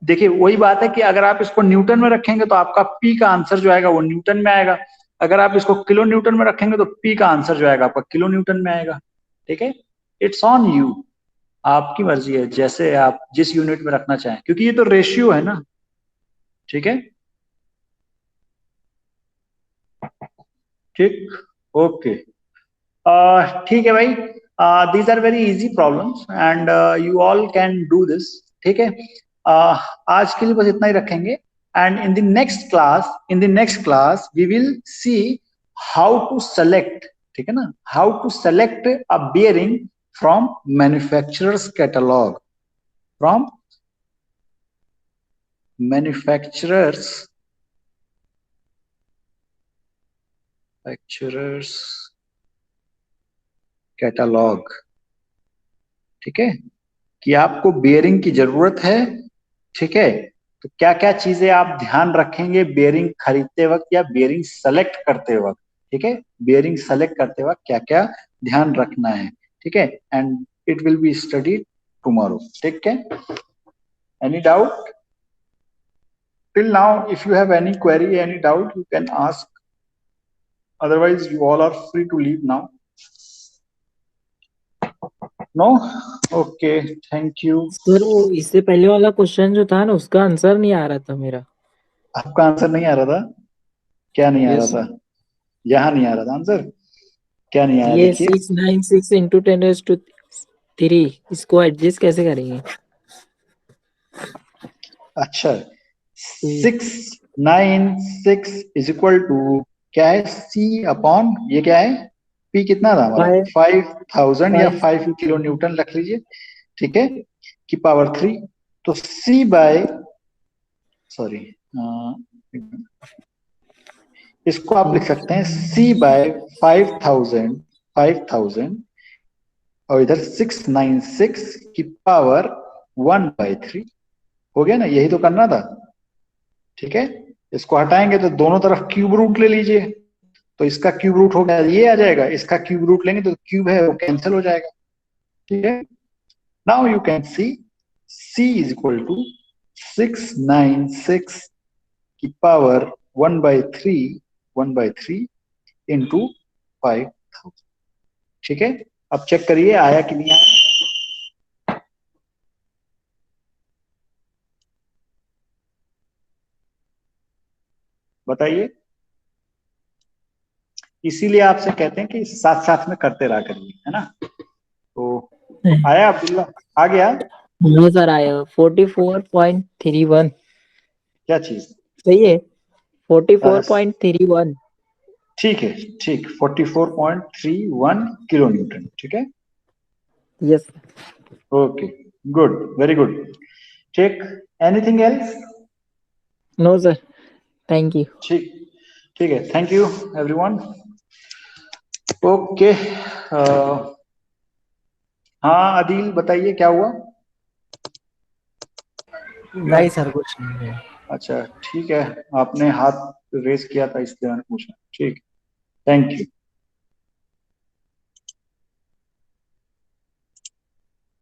देखिए वही बात है कि अगर आप इसको न्यूटन में रखेंगे तो आपका पी का आंसर जो आएगा वो न्यूटन में आएगा। अगर आप इसको किलो न्यूटन में रखेंगे तो पी का आंसर जो आएगा आपका किलो न्यूटन में आएगा। ठीक है, इट्स ऑन यू, आपकी मर्जी है जैसे आप जिस यूनिट में रखना चाहें, क्योंकि ये तो रेशियो है ना। ठीक है, ठीक, ओके। ठीक है भाई, these are very easy problems and you all can do this। ठीक है, आज के लिए बस इतना ही रखेंगे, and in the next class we will see how to select, ठीक है ना, how to select a bearing from manufacturer's catalog, from manufacturer's catalogue. ठीक है, कि आपको बेयरिंग की जरूरत है। ठीक है, तो क्या क्या चीजें आप ध्यान रखेंगे बेयरिंग खरीदते वक्त या बेयरिंग सेलेक्ट करते वक्त। ठीक है, बेयरिंग सेलेक्ट करते वक्त क्या क्या ध्यान रखना है। ठीक है, and it will be studied tomorrow. ठीक है, any doubt till now? If you have any query, any doubt, you can ask, otherwise you all are free to leave now। No, okay, thank you. Sir वो इससे पहले वाला question जो था ना उसका आंसर नहीं आ रहा था मेरा। आपका आंसर नहीं आ रहा था? क्या नहीं आ रहा यस था? यहाँ नहीं आ रहा था आंसर? क्या नहीं आया ये देखिए? 696 इंटू 10⁻³ इसको एडजस्ट कैसे करेंगे? अच्छा, 696 इज इक्वल टू क्या है? C अपॉन ये क्या है? P कितना था हमारा? 5000 या 5 किलो न्यूटन रख लीजिए। ठीक है, की पावर 3। तो C बाय, सॉरी, इसको आप लिख सकते हैं C बाय 5000 और इधर 696 की पावर 1/3। हो गया ना, यही तो करना था। ठीक है, इसको हटाएंगे तो दोनों तरफ क्यूब रूट ले लीजिए, तो इसका क्यूब रूट हो गया, ये आ जाएगा, इसका क्यूब रूट लेंगे तो क्यूब है वो कैंसिल हो जाएगा। ठीक है, now you can see C is equal to 696 की पावर 1/3 इंटू 5000। ठीक है, अब चेक करिए आया कि नहीं आया। बताइए, इसीलिए आपसे कहते हैं कि साथ साथ में करते रहा करिए, है ना। तो आया अब्दुल्ला? आ गया? नो सर आया 44.31। क्या चीज? सही है 44.31। ठीक है, ठीक, 44.31 किलो न्यूटन। ठीक है, yes okay, good, very good. ठीक, anything else? No sir thank you. ठीक, ठीक है, थैंक यू एवरीवन। ओके, हाँ आदिल बताइए क्या हुआ? नहीं सर कुछ नहीं है। अच्छा, ठीक है, आपने हाथ रेस किया था इसलिए मैंने पूछा। ठीक, थैंक यू।